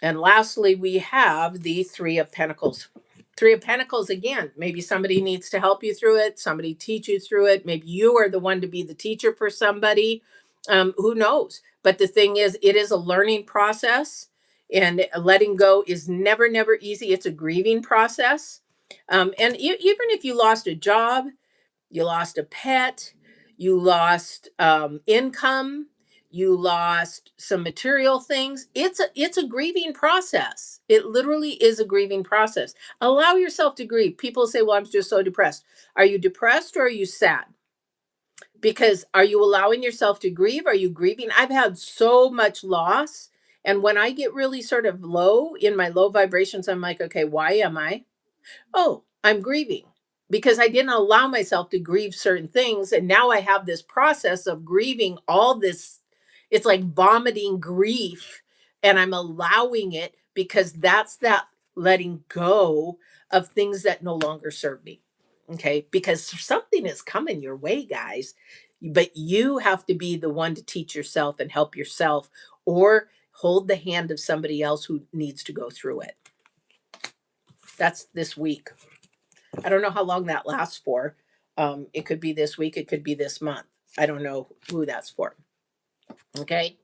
And lastly, we have the Three of Pentacles. Three of Pentacles, again, maybe somebody needs to help you through it, somebody teach you through it. Maybe you are the one to be the teacher for somebody. Who knows? But the thing is, it is a learning process, and letting go is never, never easy. It's a grieving process. And even if you lost a job, you lost a pet, you lost income, you lost some material things, it's a grieving process. It literally is a grieving process. Allow yourself to grieve. People say, well, I'm just so depressed. Are you depressed or are you sad? Because are you allowing yourself to grieve? Are you grieving? I've had so much loss, and when I get really sort of low in my low vibrations, I'm like, okay, why am I? Oh, I'm grieving because I didn't allow myself to grieve certain things. And now I have this process of grieving all this. It's like vomiting grief, and I'm allowing it because that's that letting go of things that no longer serve me. Okay. Because something is coming your way, guys. But you have to be the one to teach yourself and help yourself or hold the hand of somebody else who needs to go through it. That's this week. I don't know how long that lasts for. It could be this week, it could be this month. I don't know who that's for. Okay.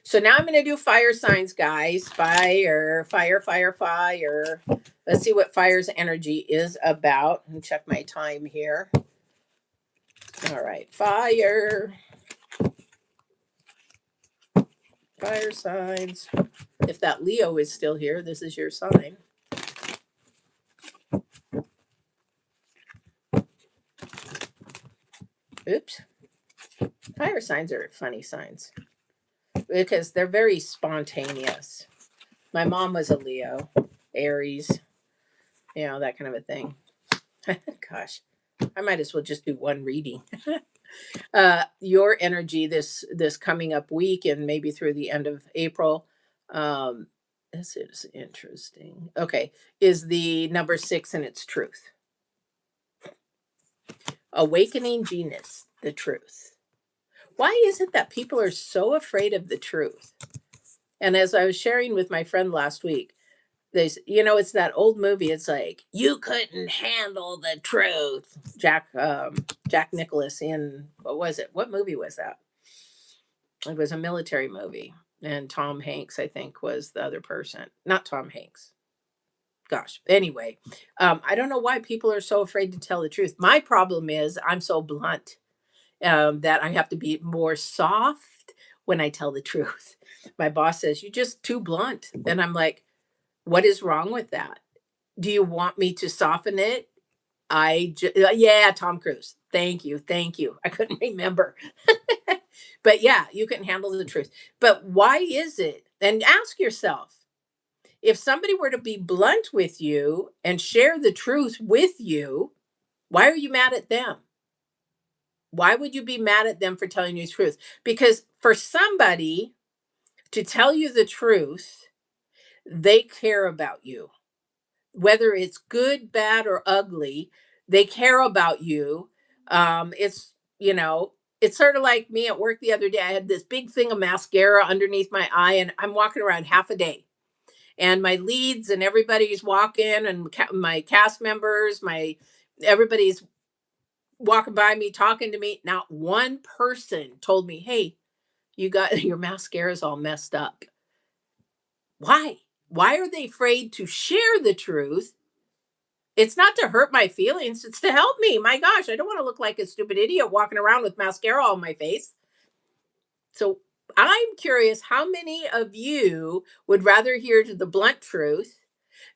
So now I'm going to do fire signs, guys. Fire, fire, fire, fire. Let's see what fire's energy is about. Let me check my time here. All right, fire. Fire signs. If that Leo is still here, this is your sign. Oops. Fire signs are funny signs because they're very spontaneous. My mom was a Leo, Aries, that kind of a thing. Gosh, I might as well just do one reading. Your energy this coming up week and maybe through the end of April. This is interesting. Okay, is the number 6 and its truth. Awakening Venus, the truth. Why is it that people are so afraid of the truth? And as I was sharing with my friend last week, it's that old movie. It's like, you couldn't handle the truth. Jack Nicholas in, what was it? What movie was that? It was a military movie, and Tom Hanks, I think, was the other person. Not Tom Hanks. Gosh. Anyway, I don't know why people are so afraid to tell the truth. My problem is I'm so blunt that I have to be more soft when I tell the truth. My boss says, "You're just too blunt." And I'm like, what is wrong with that? Do you want me to soften it? Yeah, Tom Cruise. Thank you. Thank you. I couldn't remember. But yeah, you can handle the truth. But why is it? And ask yourself, if somebody were to be blunt with you and share the truth with you, why are you mad at them? Why would you be mad at them for telling you the truth? Because for somebody to tell you the truth, they care about you. Whether it's good, bad, or ugly, they care about you. It's sort of like me at work the other day. I had this big thing of mascara underneath my eye, and I'm walking around half a day. And my leads and everybody's walking, and my cast members, everybody's walking by me, talking to me. Not one person told me, "Hey, you got your mascara's all messed up." Why? Why are they afraid to share the truth? It's not to hurt my feelings, it's to help me. My gosh, I don't want to look like a stupid idiot walking around with mascara on my face. So I'm curious, how many of you would rather hear the blunt truth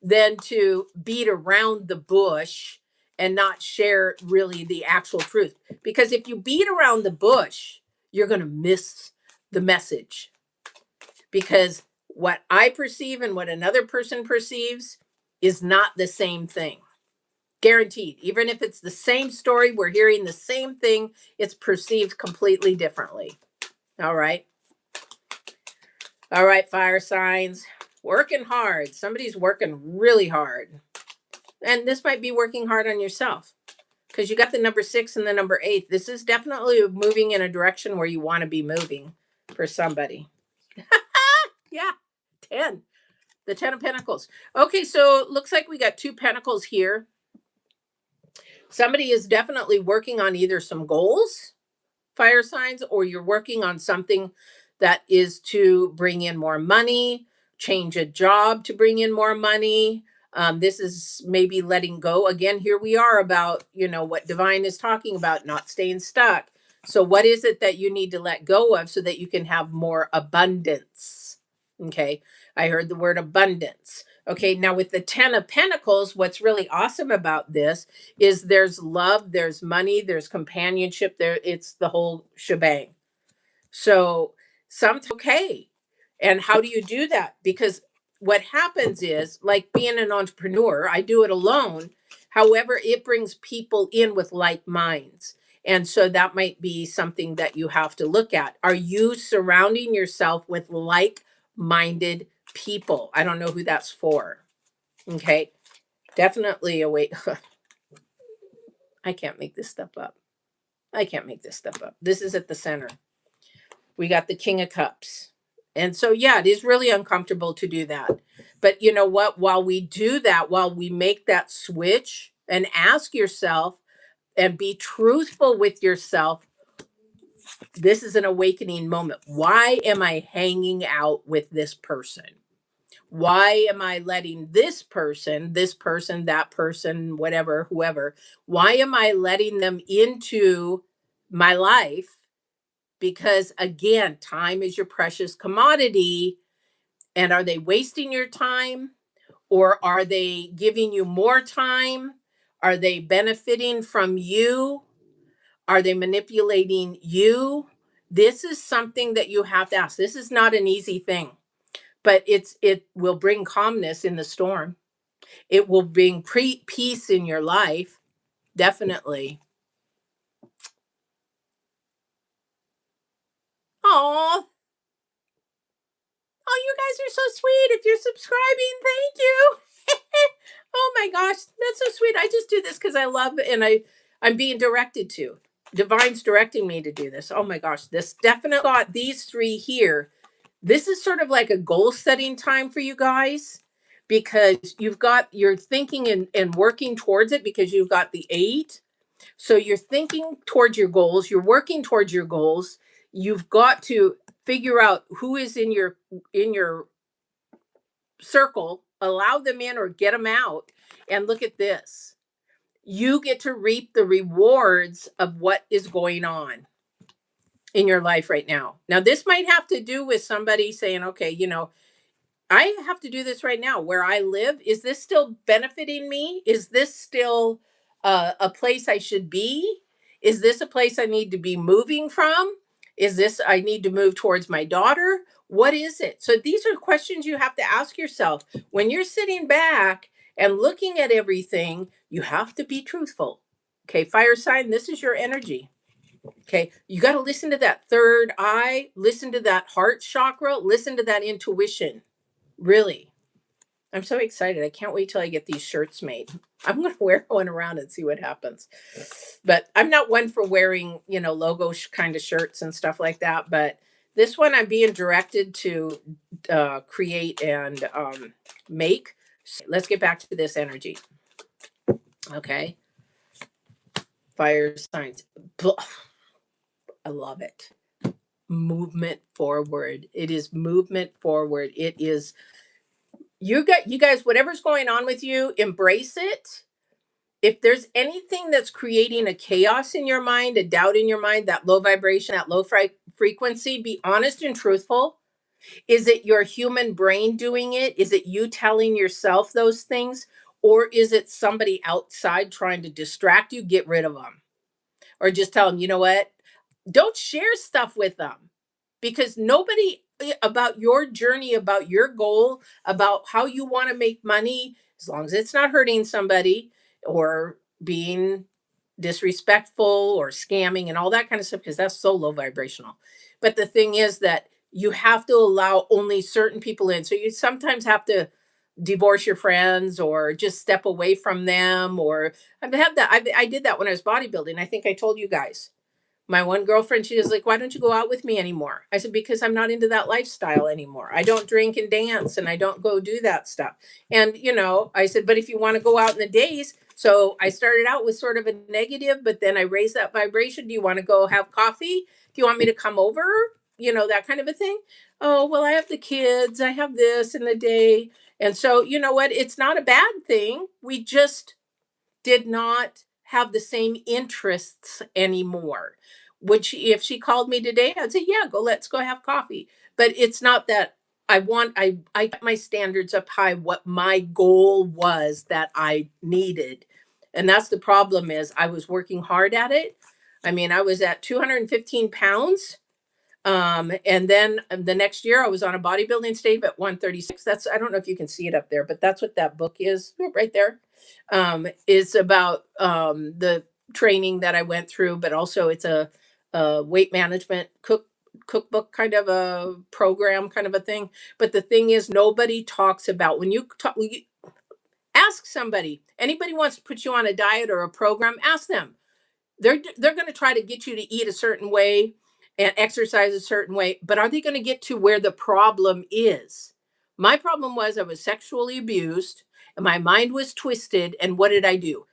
than to beat around the bush and not share really the actual truth? Because if you beat around the bush, you're going to miss the message. Because what I perceive and what another person perceives is not the same thing. Guaranteed. Even if it's the same story, we're hearing the same thing, it's perceived completely differently. All right. All right, fire signs. Working hard. Somebody's working really hard. And this might be working hard on yourself because you got the number 6 and the number 8. This is definitely moving in a direction where you want to be moving for somebody. Yeah, 10. The 10 of Pentacles. Okay, so it looks like we got 2 Pentacles here. Somebody is definitely working on either some goals, fire signs, or you're working on something that is to bring in more money, change a job to bring in more money. This is maybe letting go. Again, here we are about, what Divine is talking about, not staying stuck. So what is it that you need to let go of so that you can have more abundance? Okay. I heard the word abundance. Okay. Now with the 10 of Pentacles, what's really awesome about this is there's love, there's money, there's companionship there. It's the whole shebang. So sometimes, okay. And how do you do that? Because what happens is, like being an entrepreneur, I do it alone. However, it brings people in with like minds. And so that might be something that you have to look at. Are you surrounding yourself with like-minded people? I don't know who that's for. Okay. Definitely a way. I can't make this stuff up. I can't make this stuff up. This is at the center. We got the King of Cups. And so, yeah, it is really uncomfortable to do that. But you know what? While we do that, while we make that switch and ask yourself and be truthful with yourself, This is an awakening moment. Why am I hanging out with this person? Why am I letting this person, that person, whatever, whoever, why am I letting them into my life? Because again, time is your precious commodity. And are they wasting your time, or are they giving you more time? Are they benefiting from you? Are they manipulating you? This is something that you have to ask. This is not an easy thing, but it will bring calmness in the storm. It will bring peace in your life, definitely. Oh, oh, you guys are so sweet. If you're subscribing, thank you. Oh my gosh, that's so sweet. I just do this because I love it, and I'm being directed to. Divine's directing me to do this. Oh my gosh, this definitely got these three here. This is sort of like a goal setting time for you guys, because you're thinking and working towards it, because you've got the eight. So you're thinking towards your goals, you're working towards your goals. You've got to figure out who is in your circle, allow them in or get them out. And look at this. You get to reap the rewards of what is going on in your life right now. Now, this might have to do with somebody saying, okay, I have to do this right now where I live. Is this still benefiting me? Is this still a place I should be? Is this a place I need to be moving from? Is this I need to move towards my daughter? What is it? So these are questions you have to ask yourself when you're sitting back and looking at everything. You have to be truthful. Okay, fire sign, this is your energy. Okay, you got to listen to that third eye, listen to that heart chakra, listen to that intuition. Really. I'm so excited. I can't wait till I get these shirts made. I'm going to wear one around and see what happens. But I'm not one for wearing, logo kind of shirts and stuff like that. But this one I'm being directed to create and make. Let's get back to this energy. Okay. Fire signs. I love it. Movement forward. It is movement forward. It is you guys, whatever's going on with you, embrace it. If there's anything that's creating a chaos in your mind, a doubt in your mind, that low vibration, that low frequency, be honest and truthful. Is it your human brain doing it? Is it you telling yourself those things? Or is it somebody outside trying to distract you? Get rid of them. Or just tell them, you know what? Don't share stuff with them, because nobody about your journey, about your goal, about how you want to make money, as long as it's not hurting somebody or being disrespectful or scamming and all that kind of stuff, because that's so low vibrational. But the thing is that you have to allow only certain people in. So you sometimes have to divorce your friends or just step away from them. Or I've had that. I did that when I was bodybuilding. I think I told you guys. My one girlfriend, she was like, "Why don't you go out with me anymore?" I said, "Because I'm not into that lifestyle anymore. I don't drink and dance, and I don't go do that stuff." And, I said, "But if you want to go out in the days," so I started out with sort of a negative, but then I raised that vibration. "Do you want to go have coffee? Do you want me to come over?" That kind of a thing. "Oh, well, I have the kids. I have this in the day." And so, you know what? It's not a bad thing. We just did not have the same interests anymore. If she called me today, I'd say, "Yeah, let's go have coffee." But it's not that I kept my standards up high, what my goal was that I needed. And that's the problem, is I was working hard at it. I mean, I was at 215 pounds. And then the next year I was on a bodybuilding stage at 136. I don't know if you can see it up there, but that's what that book is right there. Is about the training that I went through, but also it's a weight management cookbook kind of a program kind of a thing. But the thing is, nobody talks about when you ask somebody, anybody wants to put you on a diet or a program, ask them. They're going to try to get you to eat a certain way and exercise a certain way, but are they going to get to where the problem is? My problem was I was sexually abused and my mind was twisted. And what did I do?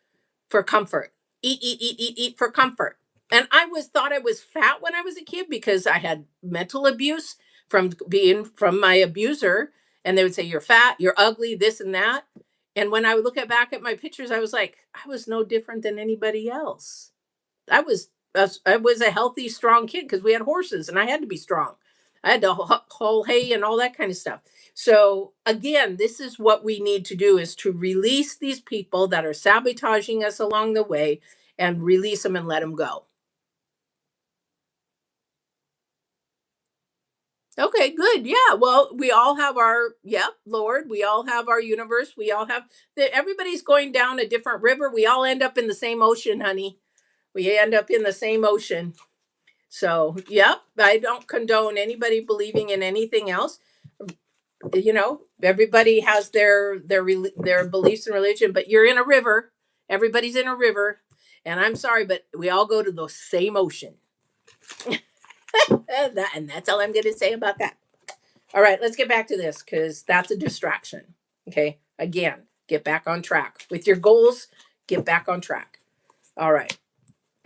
For comfort. Eat, eat, eat, eat, eat for comfort. And I was thought I was fat when I was a kid because I had mental abuse from being from my abuser, and they would say you're fat, you're ugly, this and that. And when I would look back at my pictures, I was like, I was no different than anybody else. I was a healthy, strong kid because we had horses and I had to be strong. I had to haul hay and all that kind of stuff. So again, this is what we need to do is to release these people that are sabotaging us along the way and release them and let them go. Okay, good. Yeah. Well, we all have our, yep, Lord. We all have our universe. We all have everybody's going down a different river. We all end up in the same ocean, honey. We end up in the same ocean. So, yep, I don't condone anybody believing in anything else. Everybody has their beliefs and religion, but you're in a river. Everybody's in a river, and I'm sorry, but we all go to the same ocean. And that's all I'm going to say about that. All right, let's get back to this because that's a distraction. Okay, again, get back on track with your goals. Get back on track. All right,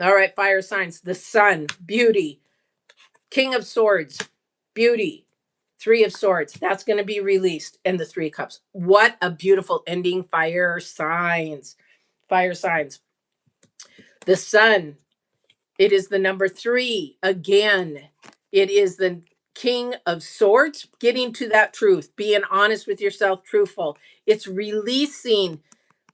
all right. Fire signs: the sun, beauty, King of Swords, beauty, Three of Swords. That's going to be released, and the Three of Cups. What a beautiful ending! Fire signs, fire signs. The sun. It is the number three again. It is the King of Swords, getting to that truth, being honest with yourself, truthful. It's releasing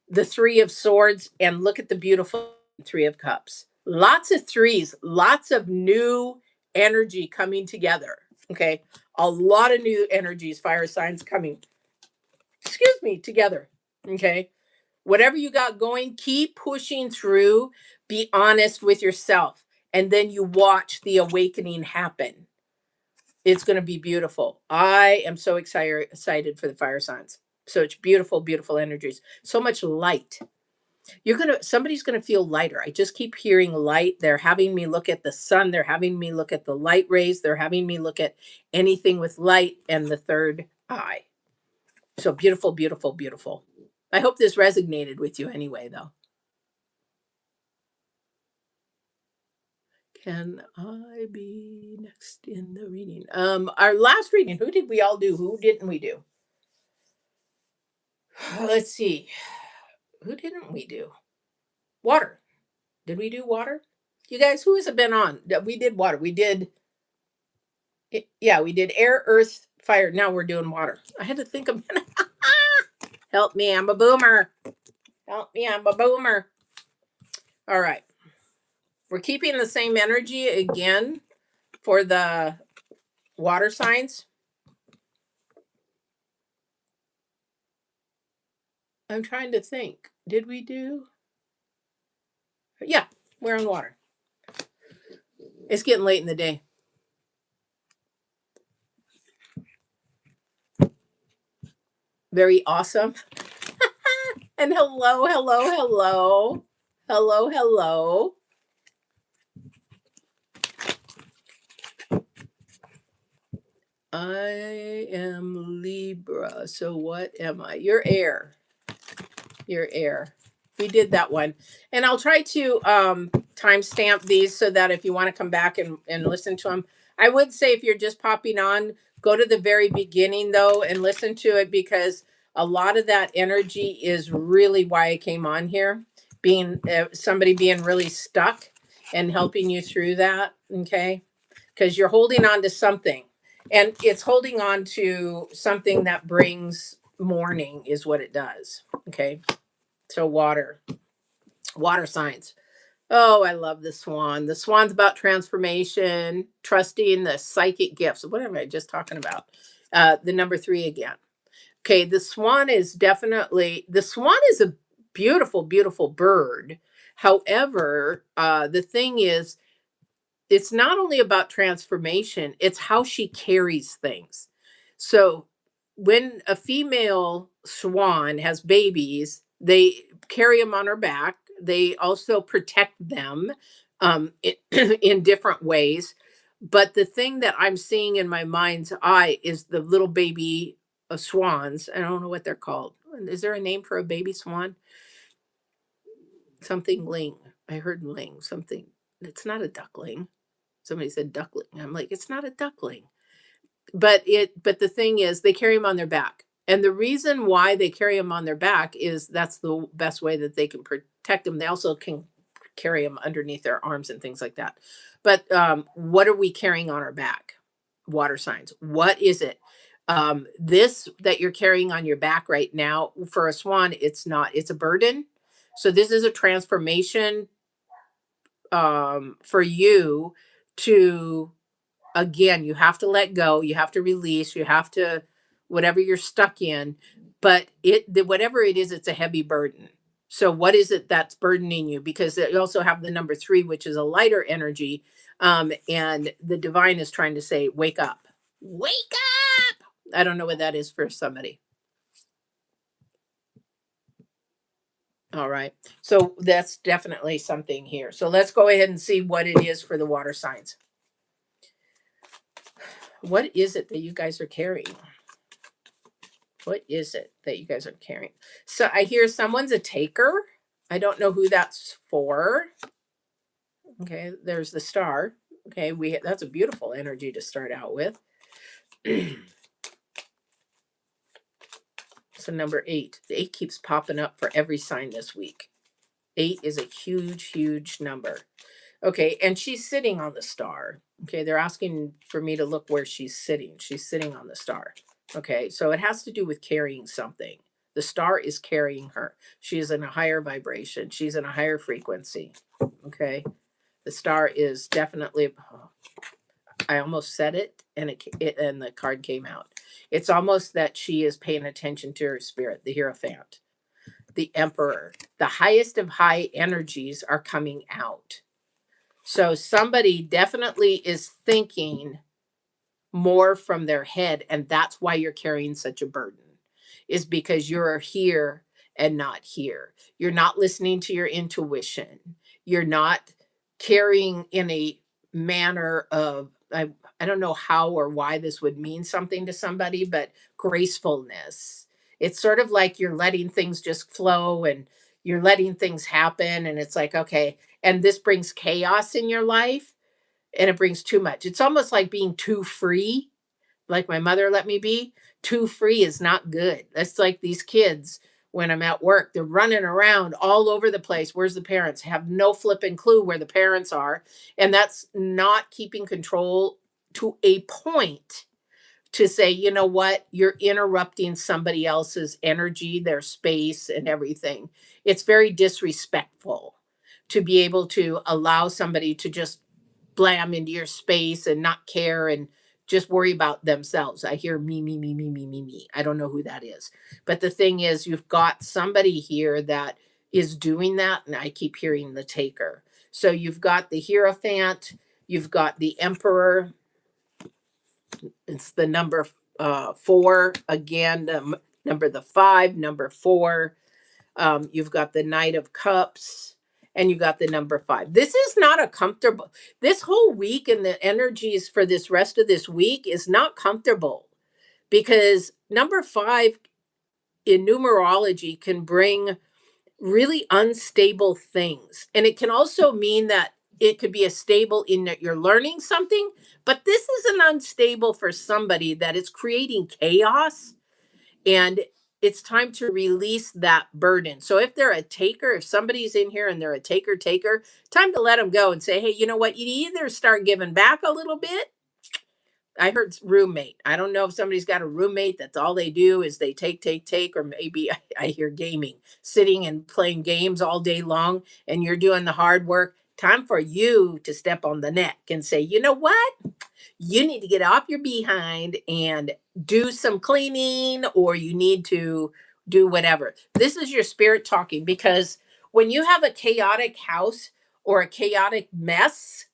the Three of Swords, and look at the beautiful Three of Cups. Lots of threes, lots of new energy coming together. Okay. A lot of new energies, fire signs coming, excuse me, together. Okay. Whatever you got going, keep pushing through. Be honest with yourself. And then you watch the awakening happen. It's going to be beautiful. I am so excited for the fire signs. So it's beautiful, beautiful energies. So much light. Somebody's gonna feel lighter. I just keep hearing light. They're having me look at the sun. They're having me look at the light rays. They're having me look at anything with light and the third eye. So beautiful, beautiful, beautiful. I hope this resonated with you anyway, though. Can I be next in the reading? Our last reading, who did we all do? Who didn't we do? Let's see. Who didn't we do? Water. Did we do water? You guys, who has it been on? We did water. We did, yeah, we did air, earth, fire. Now we're doing water. I had to think a minute. Help me, I'm a boomer. Help me, I'm a boomer. All right. We're keeping the same energy again for the water signs. I'm trying to think. Did we do? Yeah, we're on water. It's getting late in the day. Very awesome. And hello, hello, hello. Hello, hello. I am Libra. So what am I? You're air. You're air. We did that one. And I'll try to timestamp these so that if you want to come back and listen to them. I would say if you're just popping on, go to the very beginning though and listen to it because a lot of that energy is really why I came on here, being somebody being really stuck and helping you through that. Okay. Because you're holding on to something and it's holding on to something that brings mourning is what it does. Okay. So water signs. Oh, I love the swan. The swan's about transformation, trusting the psychic gifts. What am I just talking about? The number three again. Okay, the swan is a beautiful, beautiful bird. However, the thing is, it's not only about transformation, it's how she carries things. So when a female swan has babies, they carry them on her back. They also protect them in, in different ways. But the thing that I'm seeing in my mind's eye is the little baby swans. I don't know what they're called. Is there a name for a baby swan? Something ling. I heard ling, something. It's not a duckling. Somebody said duckling. I'm like, it's not a duckling. But the thing is they carry them on their back. And the reason why they carry them on their back is that's the best way that they can protect them. They also can carry them underneath their arms and things like that. But what are we carrying on our back? Water signs. What is it? This that you're carrying on your back right now for a swan, it's not, it's a burden. So this is a transformation for you to, again, you have to let go, you have to release, you have to, whatever you're stuck in, but whatever it is, it's a heavy burden. So what is it that's burdening you? Because you also have the number 3, which is a lighter energy, and the divine is trying to say, wake up, wake up. I don't know what that is for somebody. All right, so that's definitely something here. So let's go ahead and see what it is for the water signs. What is it that you guys are carrying? What is it that you guys are carrying? So I hear someone's a taker. I don't know who that's for. Okay, there's the star. Okay, that's a beautiful energy to start out with. So number 8. The 8 keeps popping up for every sign this week. 8 is a huge, huge number. Okay, and she's sitting on the star. Okay, they're asking for me to look where she's sitting. She's sitting on the star. Okay, so it has to do with carrying something. The star is carrying her. She is in a higher vibration. She's in a higher frequency. Okay, the star is definitely. Oh, I almost said it, and and the card came out. It's almost that she is paying attention to her spirit, the Hierophant, the Emperor. The highest of high energies are coming out. So somebody definitely is thinking more from their head, and that's why you're carrying such a burden, is because you're here and not here. You're not listening to your intuition. You're not carrying in a manner of, I don't know how or why this would mean something to somebody, but gracefulness. It's sort of like you're letting things just flow, and you're letting things happen, and it's like, okay, and this brings chaos in your life, and it brings too much. It's almost like being too free, like my mother let me be. Too free is not good. That's like these kids when I'm at work, they're running around all over the place. Where's the parents? Have no flipping clue where the parents are. And that's not keeping control to a point to say, you know what, you're interrupting somebody else's energy, their space, and everything. It's very disrespectful to be able to allow somebody to just blam into your space and not care and just worry about themselves. I hear me, me, me, me, me, me, me. I don't know who that is. But the thing is, you've got somebody here that is doing that. And I keep hearing the taker. So you've got the Hierophant, you've got the Emperor. It's the number 4. Again, number the 5, number 4. You've got the Knight of Cups, and you got the number 5. This is not a comfortable, this whole week and the energies for this rest of this week is not comfortable, because number 5 in numerology can bring really unstable things. And it can also mean that it could be a stable in that you're learning something, but this is an unstable for somebody that is creating chaos, and it's time to release that burden. So if they're a taker, if somebody's in here and they're a taker, time to let them go and say, hey, you know what? You either start giving back a little bit. I heard roommate. I don't know if somebody's got a roommate that's all they do is they take, or maybe I hear gaming, sitting and playing games all day long, and you're doing the hard work. Time for you to step on the neck and say, you know what? You need to get off your behind and do some cleaning, or you need to do whatever. This is your spirit talking, because when you have a chaotic house or a chaotic mess,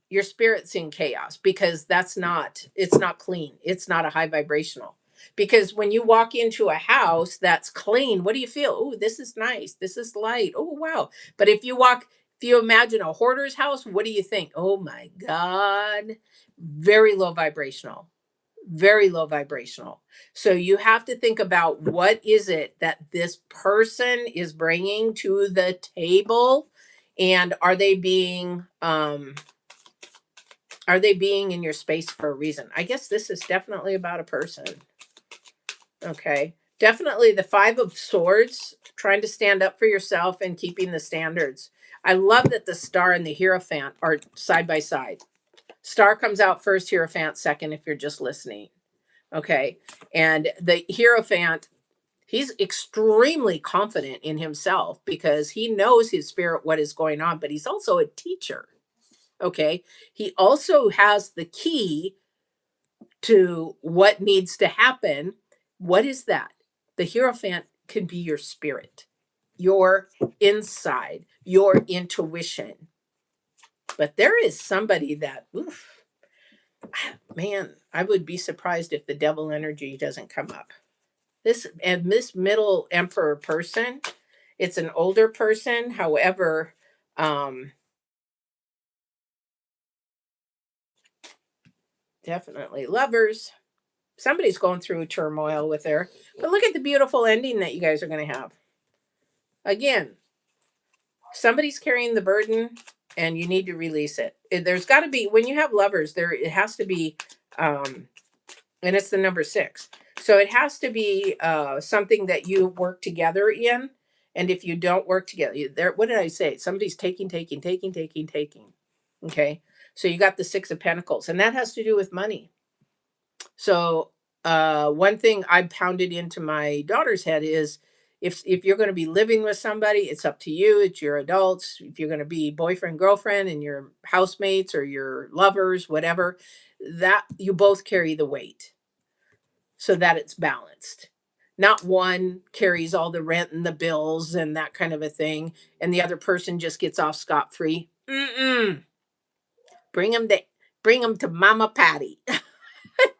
your spirit's in chaos, because it's not clean. It's not a high vibrational. Because when you walk into a house that's clean, what do you feel? Oh, this is nice. This is light. Oh, wow. But if you imagine a hoarder's house, what do you think? Oh my God. Very low vibrational. Very low vibrational. So you have to think about, what is it that this person is bringing to the table, And are they being in your space for a reason? I guess this is definitely about a person. Okay. Definitely the 5 of Swords, trying to stand up for yourself and keeping the standards. I love that the Star and the Hierophant are side by side. Star comes out first, Hierophant second, if you're just listening. Okay. And the Hierophant, he's extremely confident in himself because he knows his spirit, what is going on, but he's also a teacher. Okay. He also has the key to what needs to happen. What is that? The Hierophant can be your spirit, your inside, your intuition. But there is somebody that, oof, man, I would be surprised if the devil energy doesn't come up. This middle emperor person, it's an older person. However, um, definitely lovers. Somebody's going through turmoil with her. But look at the beautiful ending that you guys are going to have. Again, somebody's carrying the burden and you need to release it. There's got to be, when you have lovers, there it has to be, and it's the number 6. So it has to be something that you work together in. And if you don't work together, there, what did I say? Somebody's taking, taking, taking, taking, taking. Okay. So you got the 6 of Pentacles, and that has to do with money. So one thing I pounded into my daughter's head is, if you're going to be living with somebody, it's up to you. It's your adults. If you're going to be boyfriend, girlfriend, and your housemates or your lovers, whatever, that you both carry the weight so that it's balanced. Not one carries all the rent and the bills and that kind of a thing, and the other person just gets off scot free. Mm-mm. Bring them to Mama Patty.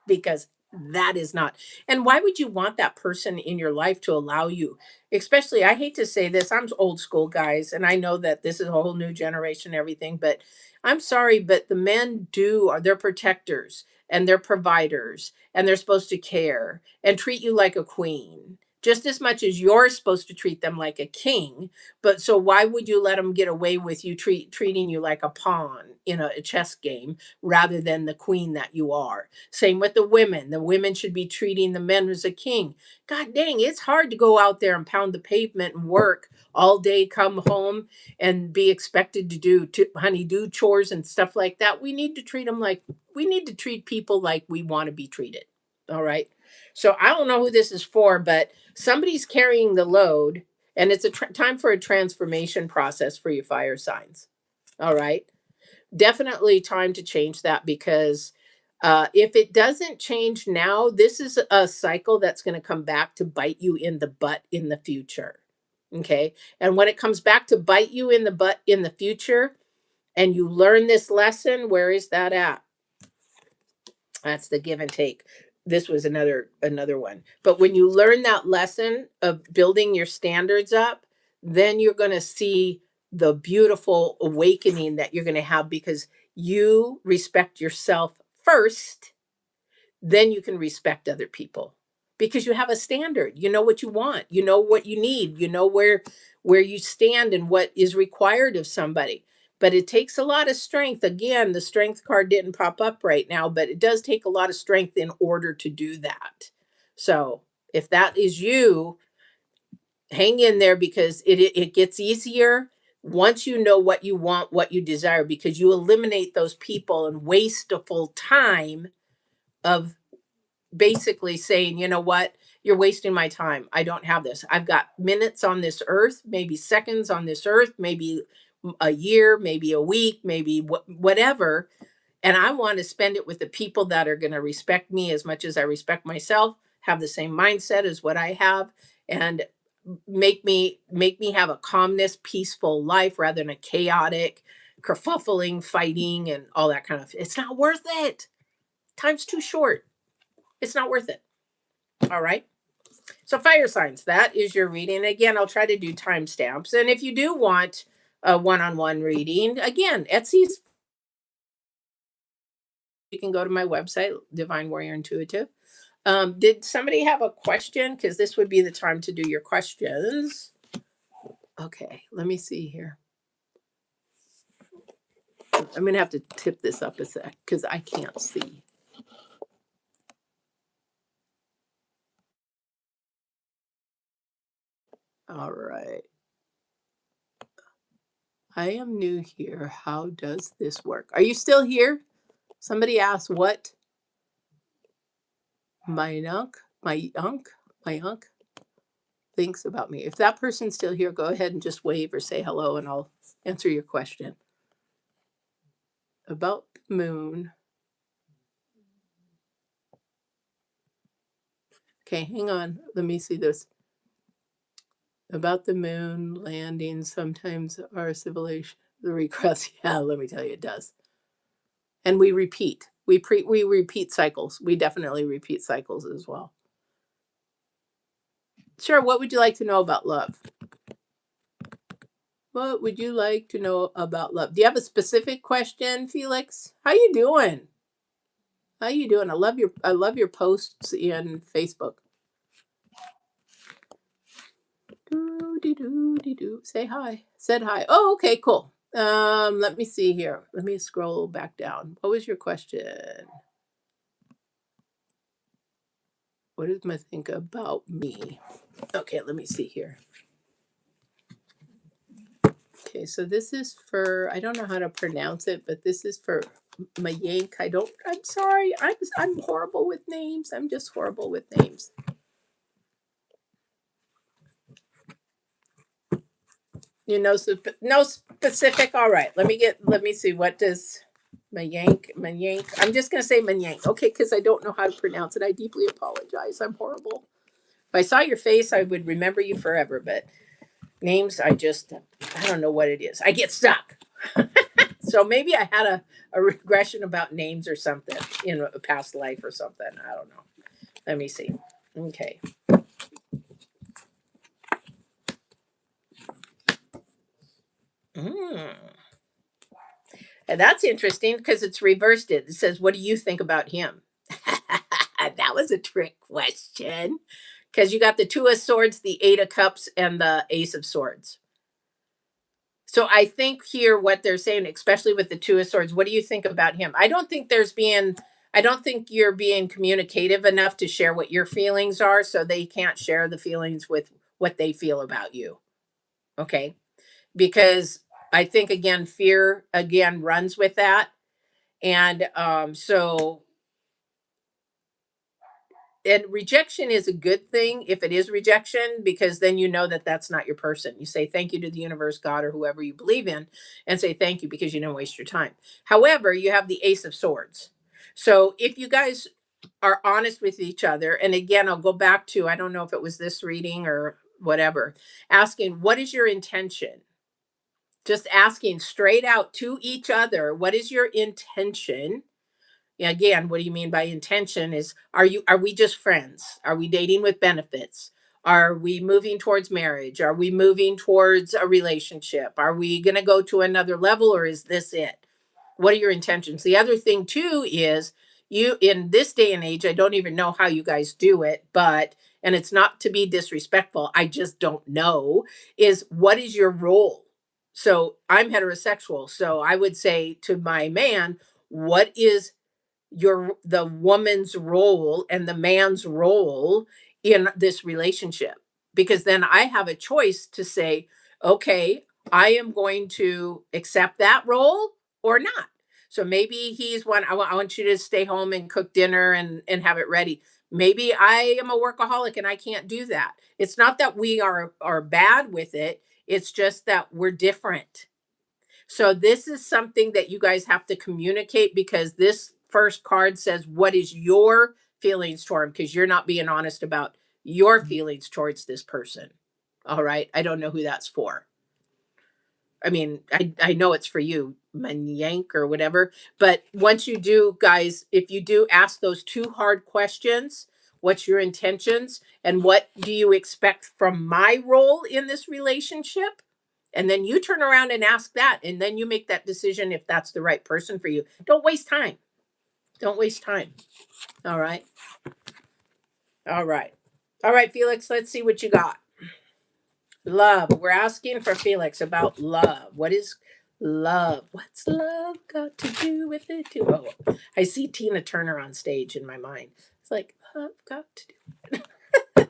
Because that is not. And why would you want that person in your life to allow you, especially, I hate to say this, I'm old school, guys, and I know that this is a whole new generation, everything, but I'm sorry, but the men are, they're protectors and they're providers and they're supposed to care and treat you like a queen just as much as you're supposed to treat them like a king. But so why would you let them get away with you treating you like a pawn in a chess game rather than the queen that you are? Same with the women. The women should be treating the men as a king. God dang, it's hard to go out there and pound the pavement and work all day, come home and be expected to do chores and stuff like that. We need to treat people like we want to be treated. All right. So I don't know who this is for, but somebody's carrying the load, and it's a time for a transformation process for your fire signs. All right. Definitely time to change that, because if it doesn't change now, this is a cycle that's going to come back to bite you in the butt in the future. Okay. And when it comes back to bite you in the butt in the future, and you learn this lesson, where is that at? That's the give and take. This was another one. But when you learn that lesson of building your standards up, then you're going to see the beautiful awakening that you're going to have, because you respect yourself first, then you can respect other people, because you have a standard. You know what you want, you know what you need, you know where you stand and what is required of somebody. But it takes a lot of strength. Again, the strength card didn't pop up right now, but it does take a lot of strength in order to do that. So if that is you, hang in there, because it gets easier once you know what you want, what you desire, because you eliminate those people and wasteful time of basically saying, you know what, you're wasting my time. I don't have this. I've got minutes on this earth, maybe seconds on this earth, maybe a year, maybe a week, maybe whatever. And I want to spend it with the people that are going to respect me as much as I respect myself, have the same mindset as what I have, and make me have a calmness, peaceful life rather than a chaotic, kerfuffling, fighting, and all that kind of. It's not worth it. Time's too short. It's not worth it. All right. So fire signs, that is your reading. Again, I'll try to do timestamps. And if you do want a one-on-one reading, again, Etsy's, you can go to my website, Divine Warrior Intuitive. Did somebody have a question? Because this would be the time to do your questions. Okay, let me see here. I'm going to have to tip this up a sec because I can't see. All right. I am new here. How does this work? Are you still here? Somebody asked what my unc thinks about me. If that person's still here, go ahead and just wave or say hello and I'll answer your question. About the moon. Okay, hang on. Let me see this. About the moon landing, sometimes our civilization the regress. Yeah, let me tell you, it does. And we repeat. We repeat cycles. We definitely repeat cycles as well. Sure. What would you like to know about love? What would you like to know about love? Do you have a specific question, Felix? How you doing? How you doing? I love your posts in Facebook. Say hi. Said hi. Oh, okay, cool. Let me see here. Let me scroll back down. What was your question? What does my think about me? Okay, let me see here. Okay, so this is for I don't know how to pronounce it, but this is for Mayank. I'm sorry. I'm horrible with names. I'm just horrible with names. You know, so no specific. All right. Let me see what does Mayank. I'm just going to say Mayank. Okay, cuz I don't know how to pronounce it. I deeply apologize. I'm horrible. If I saw your face, I would remember you forever, but names I don't know what it is. I get stuck. So maybe I had a regression about names or something in a past life or something. I don't know. Let me see. Okay. Mm. And that's interesting because it's reversed it. It says, what do you think about him? That was a trick question. Because you got the Two of Swords, the Eight of Cups, and the Ace of Swords. So I think here what they're saying, especially with the Two of Swords, what do you think about him? I don't think you're being communicative enough to share what your feelings are, so they can't share the feelings with what they feel about you. Okay? Because I think again, fear again runs with that. And so and rejection is a good thing if it is rejection because then you know that that's not your person. You say thank you to the universe, God, or whoever you believe in, and say thank you because you didn't waste your time. However, you have the Ace of Swords. So if you guys are honest with each other, and again, I'll go back to I don't know if it was this reading or whatever, asking what is your intention? Just asking straight out to each other, what is your intention? Again, what do you mean by intention is are we just friends? Are we dating with benefits? Are we moving towards marriage? Are we moving towards a relationship? Are we going to go to another level or is this it? What are your intentions? The other thing too is you in this day and age, I don't even know how you guys do it, but and it's not to be disrespectful, I just don't know is what is your role? So I'm heterosexual, so I would say to my man, what is the woman's role and the man's role in this relationship because then I have a choice to say okay I am going to accept that role or not. So maybe he's one I want you to stay home and cook dinner and have it ready. Maybe I am a workaholic and I can't do that. It's not that we are bad with it, it's just that we're different. So this is something that you guys have to communicate because this first card says what is your feelings toward him because you're not being honest about your feelings towards this person. All right. I don't know who that's for. I mean, I know it's for you, Manyank or whatever. But once you do, guys, if you do ask those two hard questions, what's your intentions and what do you expect from my role in this relationship? And then you turn around and ask that, and then you make that decision if that's the right person for you. Don't waste time. Don't waste time. All right. All right. All right, Felix, let's see what you got. Love. We're asking for Felix about love. What is Love. What's love got to do with it too? Oh, I see Tina Turner on stage in my mind. It's like love got to do.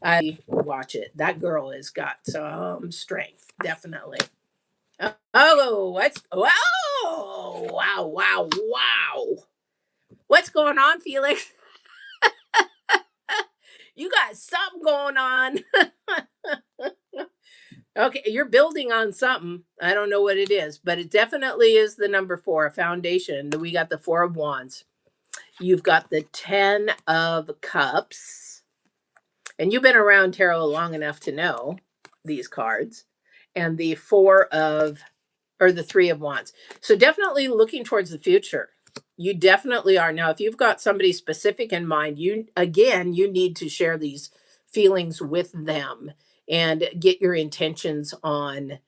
I watch it. That girl has got some strength, definitely. Oh, what's wow, wow, wow, wow. What's going on, Felix? You got something going on. Okay, you're building on something. I don't know what it is, but it definitely is the number four, a foundation. We got the Four of Wands. You've got the Ten of Cups. And you've been around tarot long enough to know these cards. And the Four of, or the Three of Wands. So definitely looking towards the future. You definitely are. Now, if you've got somebody specific in mind, you, again, you need to share these feelings with them and get your intentions on.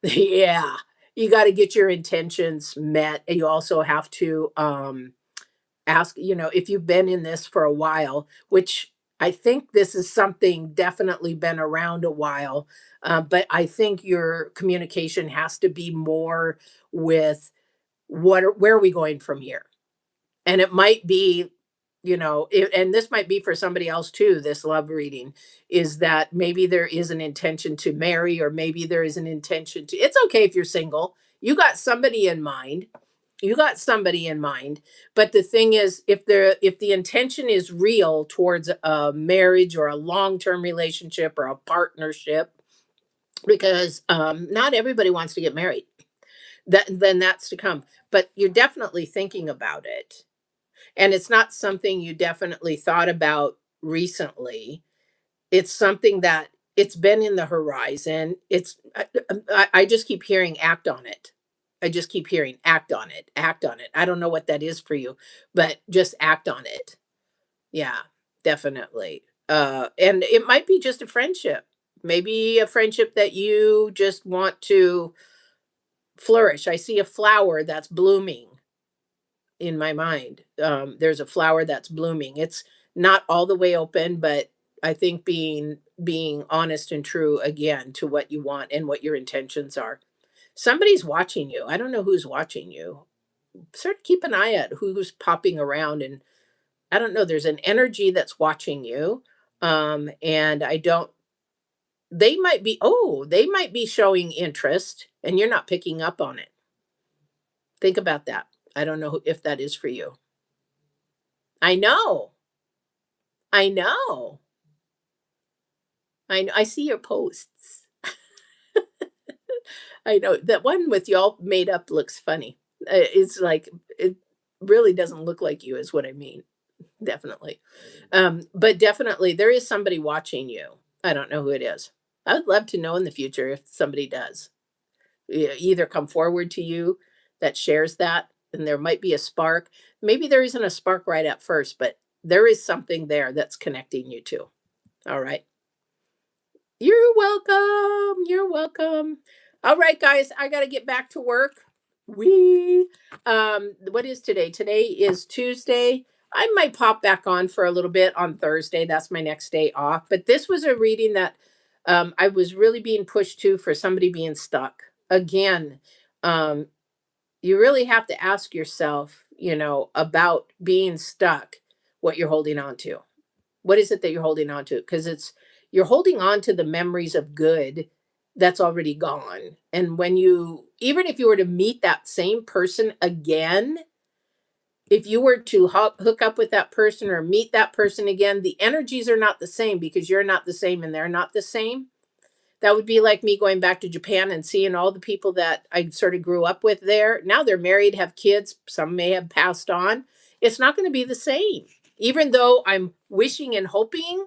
Yeah, you got to get your intentions met. And you also have to ask, if you've been in this for a while, which I think this is something definitely been around a while, but I think your communication has to be more with where are we going from here? And it might be, and this might be for somebody else too, this love reading, is that maybe there is an intention to marry, or maybe there is an intention to, it's okay if you're single. You got somebody in mind. You got somebody in mind. But the thing is, if the intention is real towards a marriage or a long-term relationship or a partnership, because not everybody wants to get married. Then that's to come. But you're definitely thinking about it, and it's not something you definitely thought about recently. It's something that it's been in the horizon. I just keep hearing act on it. I just keep hearing act on it, act on it. I don't know what that is for you, but just act on it. Yeah, definitely. And it might be just a friendship. Maybe a friendship that you just want to flourish. I see a flower that's blooming in my mind. There's a flower that's blooming. It's not all the way open, but I think being honest and true again to what you want and what your intentions are. Somebody's watching you. I don't know who's watching you. Sort of keep an eye out who's popping around, and I don't know. There's an energy that's watching you, and I don't. They might be showing interest, and you're not picking up on it. Think about that. I don't know if that is for you. I know. I know. I see your posts. I know that one with y'all made up looks funny. It's like it really doesn't look like you, is what I mean. Definitely, but definitely there is somebody watching you. I don't know who it is. I would love to know in the future if somebody does. Either come forward to you that shares that, and there might be a spark. Maybe there isn't a spark right at first, but there is something there that's connecting you two. All right. You're welcome. You're welcome. All right, guys, I got to get back to work. We what is today? Today is Tuesday. I might pop back on for a little bit on Thursday. That's my next day off. But this was a reading that I was really being pushed to for somebody being stuck. Again, um you really have to ask yourself, about being stuck, what you're holding on to. What is it that you're holding on to? Because you're holding on to the memories of good that's already gone. And when you, even if you were to meet that same person again, if you were to hook up with that person or meet that person again, the energies are not the same because you're not the same and they're not the same. That would be like me going back to Japan and seeing all the people that I sort of grew up with there. Now they're married, have kids, some may have passed on. It's not going to be the same. Even though I'm wishing and hoping,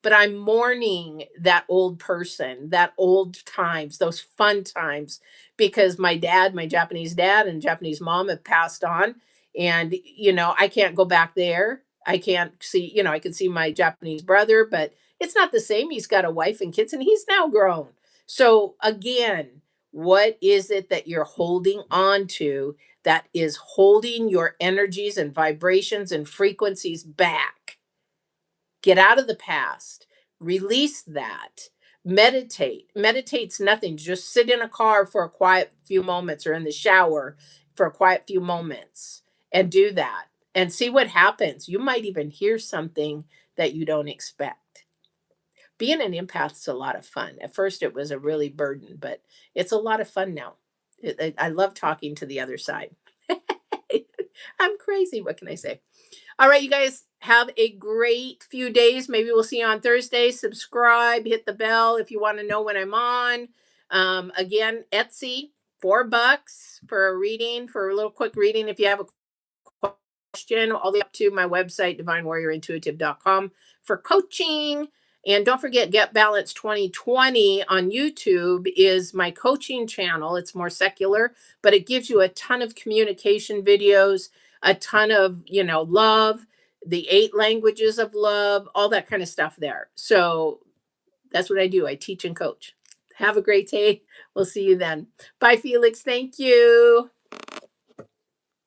but I'm mourning that old person, that old times, those fun times, because my dad, my Japanese dad and Japanese mom have passed on. And, I can't go back there. I can't see, I can see my Japanese brother, but it's not the same. He's got a wife and kids and he's now grown. So again, what is it that you're holding on to that is holding your energies and vibrations and frequencies back? Get out of the past, release that, Meditate. Meditate's nothing. Just sit in a car for a quiet few moments or in the shower for a quiet few moments and do that and see what happens. You might even hear something that you don't expect. Being an empath's a lot of fun. At first, it was a really burden, but it's a lot of fun now. I love talking to the other side. I'm crazy. What can I say? All right, you guys have a great few days. Maybe we'll see you on Thursday. Subscribe, hit the bell if you want to know when I'm on. Again, Etsy, $4 for a reading, for a little quick reading. If you have a question, all the way up to my website, divinewarriorintuitive.com, for coaching. And don't forget, Get Balance 2020 on YouTube is my coaching channel. It's more secular, but it gives you a ton of communication videos, a ton of, love, the 8 languages of love, all that kind of stuff there. So that's what I do. I teach and coach. Have a great day. We'll see you then. Bye, Felix. Thank you.